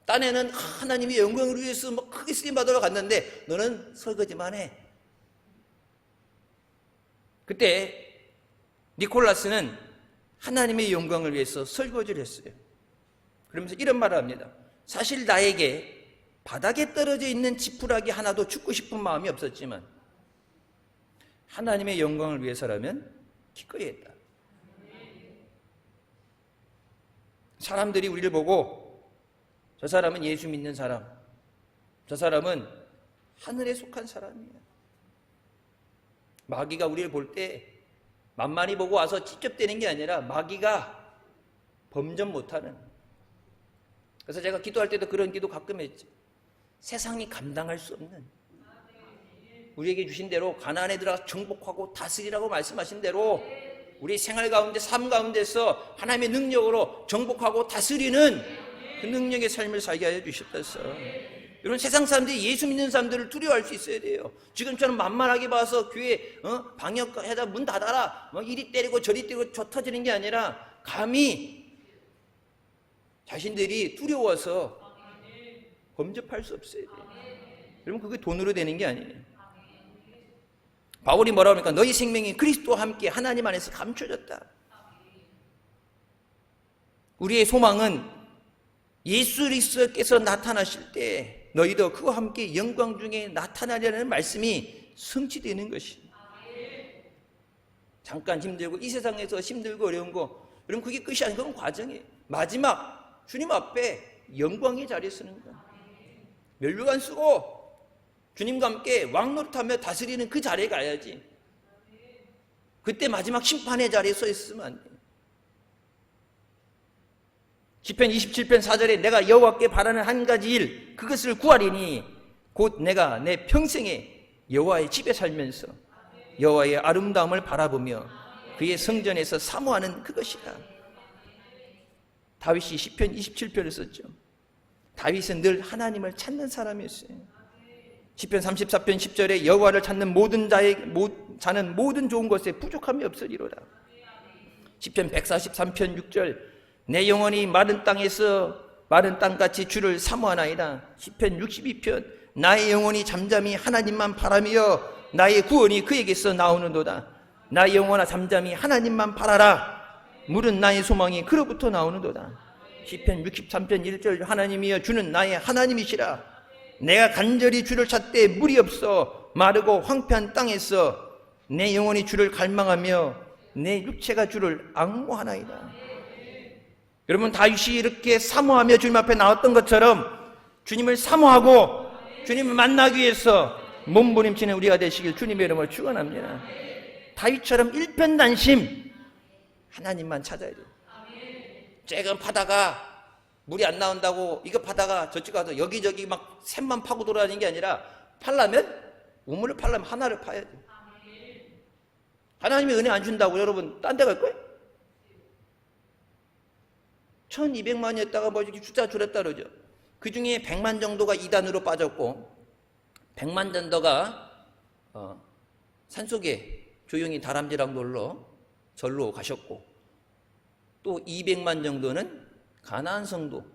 딴에는 하나님의 영광을 위해서 막 크게 쓰임받으러 갔는데 너는 설거지만 해. 그때 니콜라스는 하나님의 영광을 위해서 설거지를 했어요. 그러면서 이런 말을 합니다. 사실 나에게 바닥에 떨어져 있는 지푸라기 하나도 줍고 싶은 마음이 없었지만 하나님의 영광을 위해서라면 기꺼이 했다. 사람들이 우리를 보고 저 사람은 예수 믿는 사람, 저 사람은 하늘에 속한 사람이에요. 마귀가 우리를 볼 때 만만히 보고 와서 찝쩍대는 게 아니라 마귀가 범접 못하는. 그래서 제가 기도할 때도 그런 기도 가끔 했죠. 세상이 감당할 수 없는 우리에게 주신 대로 가나안에 들어가 정복하고 다스리라고 말씀하신 대로 우리 생활 가운데 삶 가운데서 하나님의 능력으로 정복하고 다스리는 그 능력의 삶을 살게 하여 주셨어요. 여러분 세상 사람들이 예수 믿는 사람들을 두려워할 수 있어야 돼요. 지금처럼 만만하게 봐서 교회 방역해다 문 닫아라 이리 때리고 저리 때리고 저 터지는 게 아니라 감히 자신들이 두려워서 범접할 수 없어야 돼요. 여러분 그게 돈으로 되는 게 아니에요. 바울이 뭐라고 합니까? 너희 생명이 그리스도와 함께 하나님 안에서 감춰졌다. 우리의 소망은 예수 그리스도께서 나타나실 때 너희도 그와 함께 영광 중에 나타나려는 말씀이 성취되는 것입니다. 잠깐 힘들고 이 세상에서 힘들고 어려운 거 여러분 그게 끝이 아니고 그건 과정이에요. 마지막 주님 앞에 영광의 자리에 서는 거야. 면류관 쓰고 주님과 함께 왕노릇하며 다스리는 그 자리에 가야지. 그때 마지막 심판의 자리에 서 있으면 안 돼. 시편 27편 4절에 내가 여호와께 바라는 한 가지 일 그것을 구하리니 곧 내가 내 평생에 여호와의 집에 살면서 여호와의 아름다움을 바라보며 그의 성전에서 사모하는 그것이다. 다윗이 시편 27편을 썼죠. 다윗은 늘 하나님을 찾는 사람이었어요. 시편 34편 10절에 여호와를 찾는 자는 모든 좋은 것에 부족함이 없으리로다. 시편 143편 6절 내 영혼이 마른 땅같이 주를 사모하나이다. 시편 62편 나의 영혼이 잠잠히 하나님만 바라며 나의 구원이 그에게서 나오는도다. 나의 영혼아 잠잠히 하나님만 바라라. 물은 나의 소망이 그로부터 나오는도다. 시편 63편 1절 하나님이여 주는 나의 하나님이시라. 내가 간절히 주를 찾되 물이 없어 마르고 황폐한 땅에서 내 영혼이 주를 갈망하며 내 육체가 주를 앙모하나이다. 여러분 다윗이 이렇게 사모하며 주님 앞에 나왔던 것처럼 주님을 사모하고 주님을 만나기 위해서 몸부림치는 우리가 되시길 주님의 이름으로 축원합니다. 다윗처럼 일편단심 하나님만 찾아야 돼요. 쬐금 파다가 물이 안 나온다고 이거 파다가 저쪽 가서 여기저기 막 샘만 파고 돌아다니는 게 아니라 우물을 팔려면 하나를 파야 돼요. 하나님이 은혜 안 준다고 여러분 딴 데 갈 거예요? 1200만이었다가 뭐 이렇게 숫자 줄였다 그러죠. 그 중에 100만 정도가 이단으로 빠졌고 100만 정도가 산속에 조용히 다람쥐랑 놀러 절로 가셨고 또 200만 정도는 가나안 성도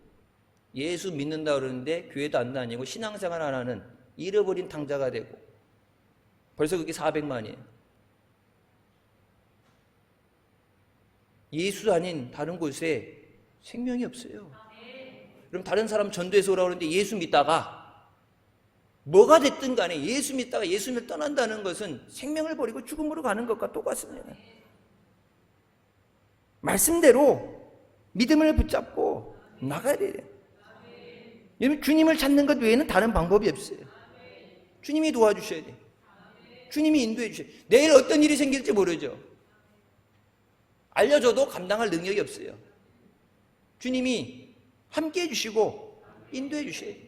예수 믿는다 그러는데 교회도 안 다니고 신앙생활 안 하는 잃어버린 탕자가 되고 벌써 그게 400만이에요. 예수 아닌 다른 곳에 생명이 없어요. 그럼 다른 사람 전도해서 오라고 그러는데 예수 믿다가 뭐가 됐든 간에 예수 믿다가 예수님을 떠난다는 것은 생명을 버리고 죽음으로 가는 것과 똑같습니다. 말씀대로 믿음을 붙잡고 나가야 돼요. 여러분 주님을 찾는 것 외에는 다른 방법이 없어요. 주님이 도와주셔야 돼요. 주님이 인도해 주셔야 돼요. 내일 어떤 일이 생길지 모르죠. 알려줘도 감당할 능력이 없어요. 주님이 함께 해주시고 인도해 주셔야 돼요.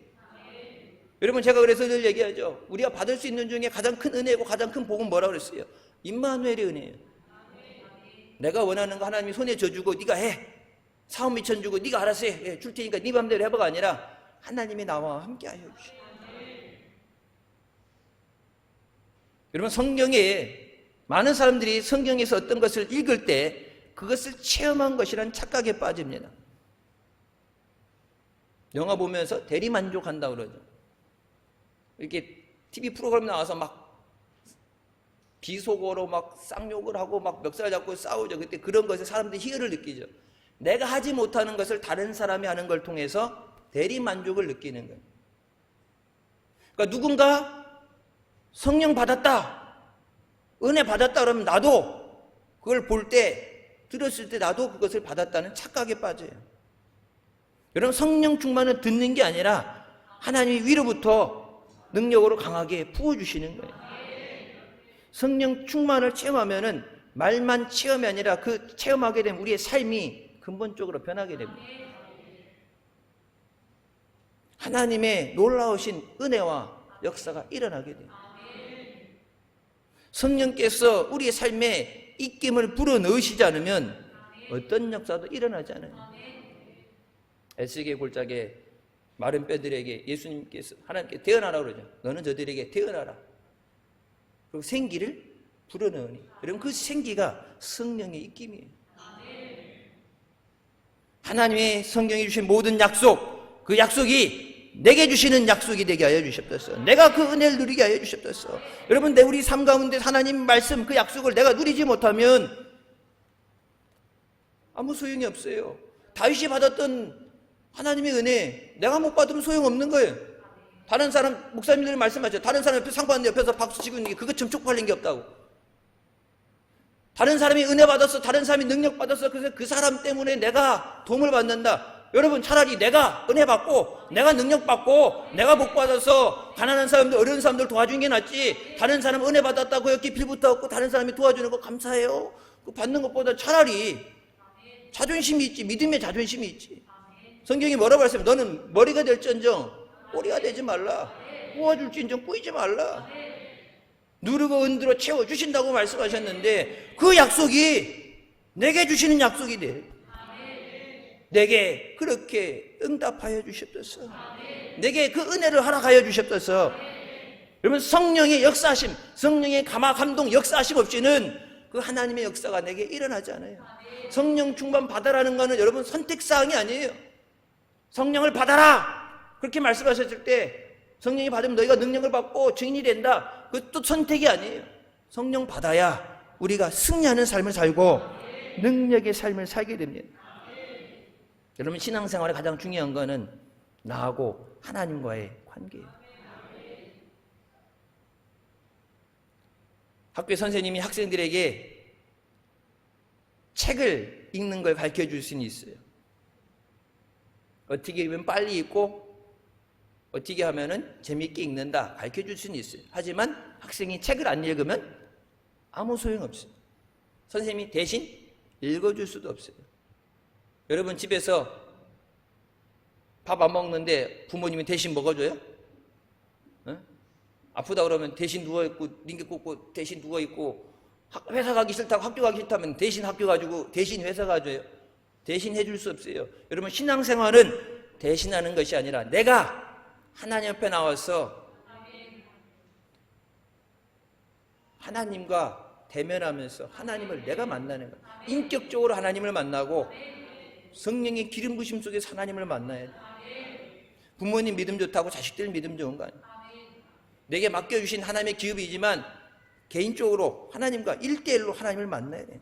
여러분 제가 그래서 늘 얘기하죠. 우리가 받을 수 있는 중에 가장 큰 은혜고 가장 큰 복은 뭐라고 그랬어요? 임마누엘의 은혜예요. 내가 원하는 거 하나님이 손에 져주고 네가 해. 사업 미천 주고 네가 알아서 해. 줄 테니까 네 맘대로 해봐가 아니라 하나님이 나와 함께 하여 주셔요. 여러분 성경에 많은 사람들이 성경에서 어떤 것을 읽을 때 그것을 체험한 것이란 착각에 빠집니다. 영화 보면서 대리만족한다고 그러죠. 이렇게 TV 프로그램 나와서 막 비속어로 막 쌍욕을 하고 막 멱살 잡고 싸우죠. 그때 그런 것에 사람들이 희열을 느끼죠. 내가 하지 못하는 것을 다른 사람이 하는 걸 통해서 대리만족을 느끼는 거예요. 그러니까 누군가 성령 받았다, 은혜 받았다 그러면 나도 그걸 볼 때, 들었을 때 나도 그것을 받았다는 착각에 빠져요. 여러분 성령 충만은 듣는 게 아니라 하나님이 위로부터 능력으로 강하게 부어주시는 거예요. 성령 충만을 체험하면은 말만 체험이 아니라 그 체험하게 되면 우리의 삶이 근본적으로 변하게 됩니다. 하나님의 놀라우신 은혜와 역사가 일어나게 돼요. 성령께서 우리의 삶에 입김을 불어넣으시지 않으면 어떤 역사도 일어나지 않아요. 에스겔 골짜기에 마른 뼈들에게 예수님께서 하나님께 태어나라 그러죠. 너는 저들에게 태어나라. 그리고 생기를 불어넣으니. 여러분 그 생기가 성령의 입김이에요. 하나님의 성경이 주신 모든 약속, 그 약속이 내게 주시는 약속이 되게 하여 주셨소서. 내가 그 은혜를 누리게 하여 주셨소서. 여러분 우리 삶 가운데 하나님 말씀 그 약속을 내가 누리지 못하면 아무 소용이 없어요. 다윗이 받았던 하나님의 은혜 내가 못 받으면 소용없는 거예요. 다른 사람 목사님들이 말씀하죠. 다른 사람 옆에 상 받는 옆에서 박수 치고 있는 게 그것 좀 쪽팔린 게 없다고. 다른 사람이 은혜 받았어, 다른 사람이 능력 받았어, 그래서 그 사람 때문에 내가 도움을 받는다. 여러분 차라리 내가 은혜 받고 내가 능력 받고 내가 복 받아서 가난한 사람들 어려운 사람들 도와주는 게 낫지, 다른 사람 은혜 받았다고 여기 빌부터 얻고 다른 사람이 도와주는 거 감사해요. 그 받는 것보다 차라리 자존심이 있지, 믿음의 자존심이 있지. 성경이 뭐라고 했어요? 너는 머리가 될지언정 꼬리가 되지 말라. 구워줄지언정 꾸이지 말라. 누르고 흔들어 채워주신다고 말씀하셨는데 그 약속이 내게 주시는 약속이 돼. 내게 그렇게 응답하여 주셨소서. 내게 그 은혜를 허락하여 주셨소서. 여러분 성령의 역사하심, 성령의 감동 역사하심 없이는 그 하나님의 역사가 내게 일어나지 않아요. 성령 충만 받아라는 것은 여러분 선택사항이 아니에요. 성령을 받아라 그렇게 말씀하셨을 때 성령이 받으면 너희가 능력을 받고 증인이 된다, 그것도 선택이 아니에요. 성령 받아야 우리가 승리하는 삶을 살고 능력의 삶을 살게 됩니다. 여러분 신앙생활에 가장 중요한 것은 나하고 하나님과의 관계예요. 학교의 선생님이 학생들에게 책을 읽는 걸 가르쳐줄 수는 있어요. 어떻게 읽으면 빨리 읽고 어떻게 하면은 재미있게 읽는다 가르쳐줄 수는 있어요. 하지만 학생이 책을 안 읽으면 아무 소용없어요. 선생님이 대신 읽어줄 수도 없어요. 여러분 집에서 밥 안 먹는데 부모님이 대신 먹어줘요? 어? 아프다 그러면 대신 누워있고 링게 꽂고 대신 누워있고, 회사 가기 싫다고 학교 가기 싫다면 대신 학교 가지고 대신 회사 가줘요? 대신 해줄 수 없어요. 여러분 신앙생활은 대신하는 것이 아니라 내가 하나님 앞에 나와서 하나님과 대면하면서 하나님을 내가 만나는 거예요. 인격적으로 하나님을 만나고 성령의 기름 부심 속에서 하나님을 만나야 돼요. 부모님 믿음 좋다고 자식들 믿음 좋은 거 아니에요. 내게 맡겨주신 하나님의 기업이지만 개인적으로 하나님과 1대1로 하나님을 만나야 돼요.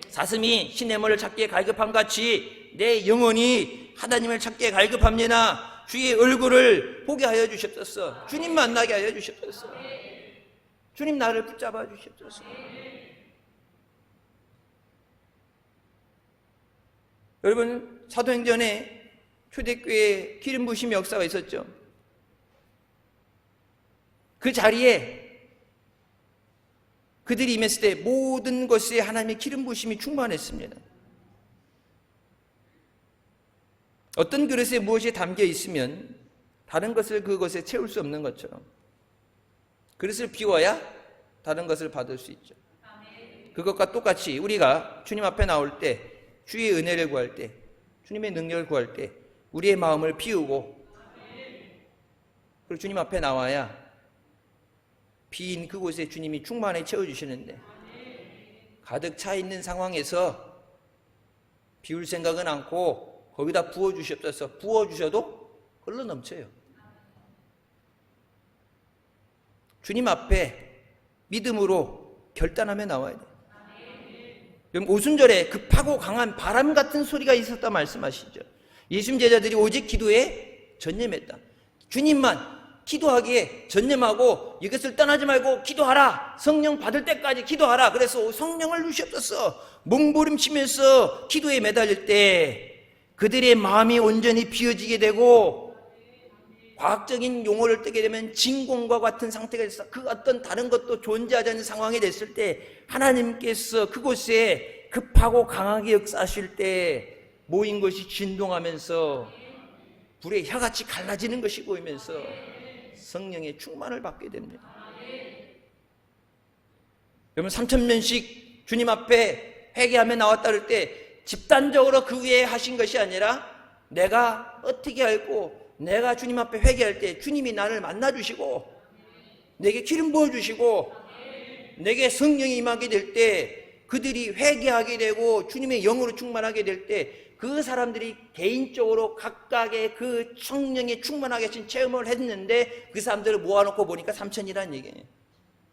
사슴이 시냇물을 찾기에 갈급함 같이 내 영혼이 하나님을 찾기에 갈급합니다. 주의 얼굴을 보게 하여 주셨소서. 주님 만나게 하여 주셨소서. 주님 나를 붙잡아 주셨소서. 여러분 사도행전에 초대교회에 기름 부심의 역사가 있었죠. 그 자리에 그들이 임했을 때 모든 것에 하나님의 기름 부심이 충만했습니다. 어떤 그릇에 무엇이 담겨 있으면 다른 것을 그것에 채울 수 없는 것처럼 그릇을 비워야 다른 것을 받을 수 있죠. 그것과 똑같이 우리가 주님 앞에 나올 때, 주의 은혜를 구할 때, 주님의 능력을 구할 때 우리의 마음을 비우고 그리고 주님 앞에 나와야 빈 그곳에 주님이 충만히 채워주시는데, 가득 차 있는 상황에서 비울 생각은 않고 거기다 부어주셨어서 부어주셔도 흘러 넘쳐요. 주님 앞에 믿음으로 결단하며 나와야 돼요. 여러분 오순절에 급하고 강한 바람 같은 소리가 있었다 말씀하시죠. 예수님 제자들이 오직 기도에 전념했다. 주님만 기도하기에 전념하고 이것을 떠나지 말고 기도하라. 성령 받을 때까지 기도하라. 그래서 성령을 주시옵소서. 몸부림치면서 기도에 매달릴 때 그들의 마음이 온전히 비워지게 되고, 과학적인 용어를 뜨게 되면 진공과 같은 상태가 있어 그 어떤 다른 것도 존재하지 않는 상황이 됐을 때 하나님께서 그곳에 급하고 강하게 역사하실 때 모인 것이 진동하면서 불의 혀같이 갈라지는 것이 보이면서 성령의 충만을 받게 됩니다. 여러분 3,000명씩 주님 앞에 회개하며 나왔다 그럴 때 집단적으로 그 위에 하신 것이 아니라 내가 어떻게 알고 내가 주님 앞에 회개할 때 주님이 나를 만나주시고 내게 기름 부어주시고 내게 성령이 임하게 될 때 그들이 회개하게 되고 주님의 영으로 충만하게 될 때 그 사람들이 개인적으로 각각의 그 성령에 충만하게 하신 체험을 했는데 그 사람들을 모아놓고 보니까 3,000이라는 얘기예요.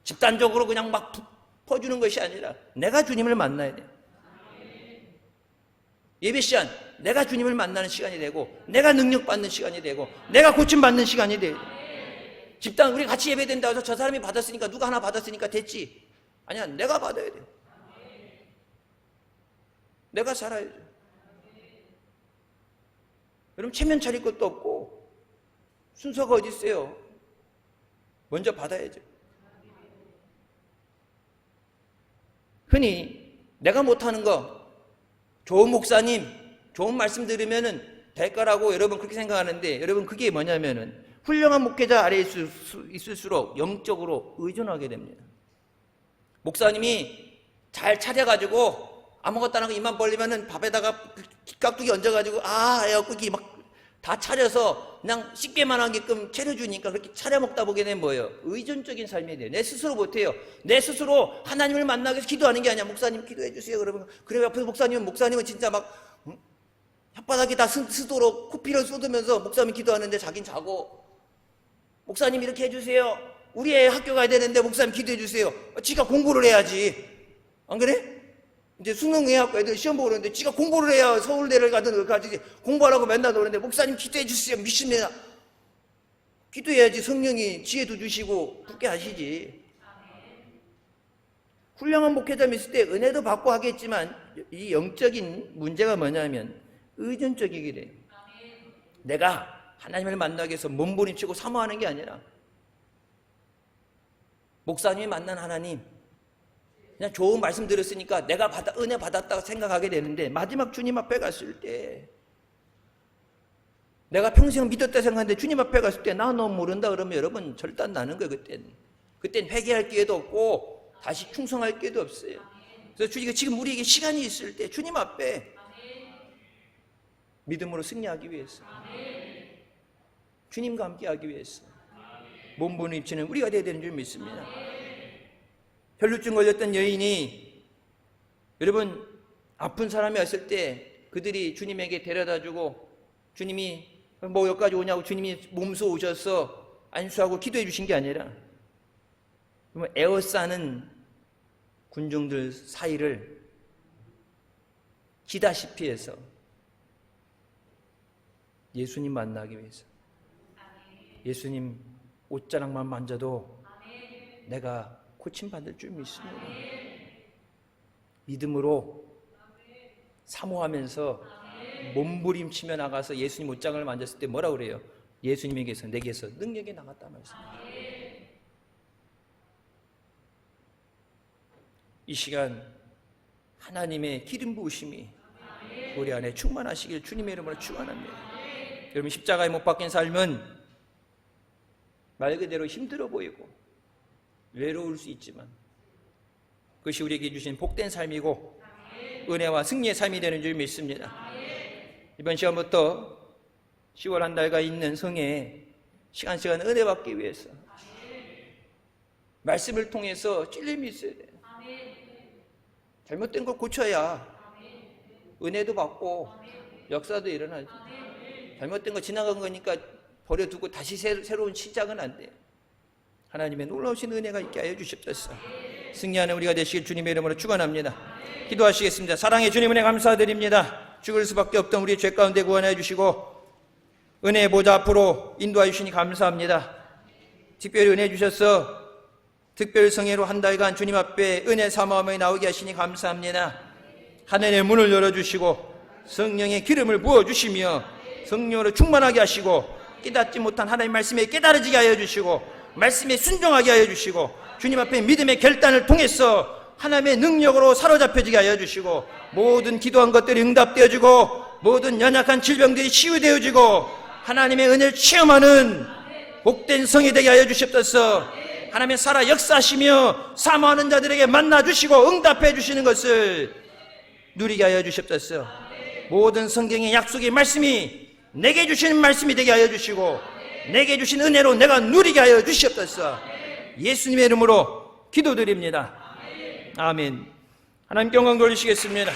집단적으로 그냥 막 퍼주는 것이 아니라 내가 주님을 만나야 돼요. 예배 시간 내가 주님을 만나는 시간이 되고 내가 능력 받는 시간이 되고 내가 고침 받는 시간이 돼요. 집단 우리 같이 예배된다고 해서 저 사람이 받았으니까 누가 하나 받았으니까 됐지. 아니야, 내가 받아야 돼요. 내가 살아야죠. 여러분 체면 차릴 것도 없고 순서가 어디 있어요? 먼저 받아야죠. 흔히 내가 못하는 거 좋은 목사님 좋은 말씀 들으면은 될 거라고 여러분 그렇게 생각하는데 여러분 그게 뭐냐면은 훌륭한 목회자 아래에 있을수록 영적으로 의존하게 됩니다. 목사님이 잘 차려가지고 아무것도 안 하고 입만 벌리면은 밥에다가 깍두기 얹어가지고 해갖고 이게 막 다 차려서 그냥 씹게만 하게끔 차려주니까 그렇게 차려 먹다 보게 되면 뭐예요? 의존적인 삶이 돼요. 내 스스로 못해요. 내 스스로 하나님을 만나기 위해서 기도하는 게 아니야. 목사님 기도해 주세요. 그러면 그래 옆에서 목사님은 진짜 막 혓바닥에 다 쓰도록 코피를 쏟으면서 목사님 기도하는데 자긴 자고 목사님 이렇게 해주세요. 우리 애 학교 가야 되는데 목사님 기도해 주세요. 지가 공부를 해야지. 안 그래? 이제 수능해갖고 애들 시험 보고 그러는데 지가 공부를 해야 서울대를 가든 가지 공부하라고 맨날 그러는데 목사님 기도해 주세요. 미십니다. 기도해야지 성령이 지혜도 주시고 붙게 하시지. 훌륭한 목회자가 있을 때 은혜도 받고 하겠지만 이 영적인 문제가 뭐냐면 의존적이게 돼요. 내가 하나님을 만나기 위해서 몸부림치고 사모하는 게 아니라 목사님이 만난 하나님 그냥 좋은 말씀 들었으니까 내가 은혜 받았다고 생각하게 되는데 마지막 주님 앞에 갔을 때 내가 평생 믿었다 생각하는데 주님 앞에 갔을 때 나 너 모른다 그러면 여러분 절단 나는 거예요. 그땐 회개할 기회도 없고 다시 충성할 기회도 없어요. 그래서 지금 우리에게 시간이 있을 때 주님 앞에 믿음으로 승리하기 위해서 주님과 함께하기 위해서 몸부림치는 우리가 되어야 되는 줄 믿습니다. 혈루증 걸렸던 여인이 여러분 아픈 사람이 왔을 때 그들이 주님에게 데려다주고 주님이 뭐 여기까지 오냐고 주님이 몸소 오셔서 안수하고 기도해 주신 게 아니라 에워싸는 군중들 사이를 기다시피 해서 예수님 만나기 위해서 예수님 옷자락만 만져도 내가 고침받을 줄 믿습니다. 믿음으로 사모하면서 몸부림치며 나가서 예수님 옷장을 만졌을 때 뭐라고 그래요? 예수님에게서 내게서 능력이 나갔다 말씀입니다. 이 시간 하나님의 기름 부으심이 우리 안에 충만하시길 주님의 이름으로 축원합니다. 여러분 십자가에 못 박힌 삶은 말 그대로 힘들어 보이고 외로울 수 있지만 그것이 우리에게 주신 복된 삶이고 은혜와 승리의 삶이 되는 줄 믿습니다. 이번 시간부터 10월 한 달가 있는 성에 시간 은혜 받기 위해서 말씀을 통해서 찔림이 있어야 돼요. 잘못된 걸 고쳐야 은혜도 받고 역사도 일어나지. 잘못된 거 지나간 거니까 버려두고 다시 새로운 시작은 안 돼요. 하나님의 놀라우신 은혜가 있게 하여 주십소서. 승리하는 우리가 되시길 주님의 이름으로 축원합니다. 기도하시겠습니다. 사랑의 주님 은혜 감사드립니다. 죽을 수밖에 없던 우리의 죄 가운데 구원해 주시고 은혜의 보좌 앞으로 인도하여 주시니 감사합니다. 특별히 은혜 주셔서 특별 성회로 한 달간 주님 앞에 은혜 사모함에 나오게 하시니 감사합니다. 하늘의 문을 열어주시고 성령의 기름을 부어주시며 성령으로 충만하게 하시고 깨닫지 못한 하나님의 말씀에 깨달아지게 하여 주시고 말씀에 순종하게 하여 주시고 주님 앞에 믿음의 결단을 통해서 하나님의 능력으로 사로잡혀지게 하여 주시고 모든 기도한 것들이 응답되어지고 모든 연약한 질병들이 치유되어지고 하나님의 은혜를 체험하는 복된 성이 되게 하여 주십소서. 하나님의 살아 역사하시며 사모하는 자들에게 만나주시고 응답해 주시는 것을 누리게 하여 주십소서. 모든 성경의 약속의 말씀이 내게 주시는 말씀이 되게 하여 주시고 내게 주신 은혜로 내가 누리게 하여 주시옵소서. 예수님의 이름으로 기도드립니다. 아멘. 하나님께 영광 돌리시겠습니다.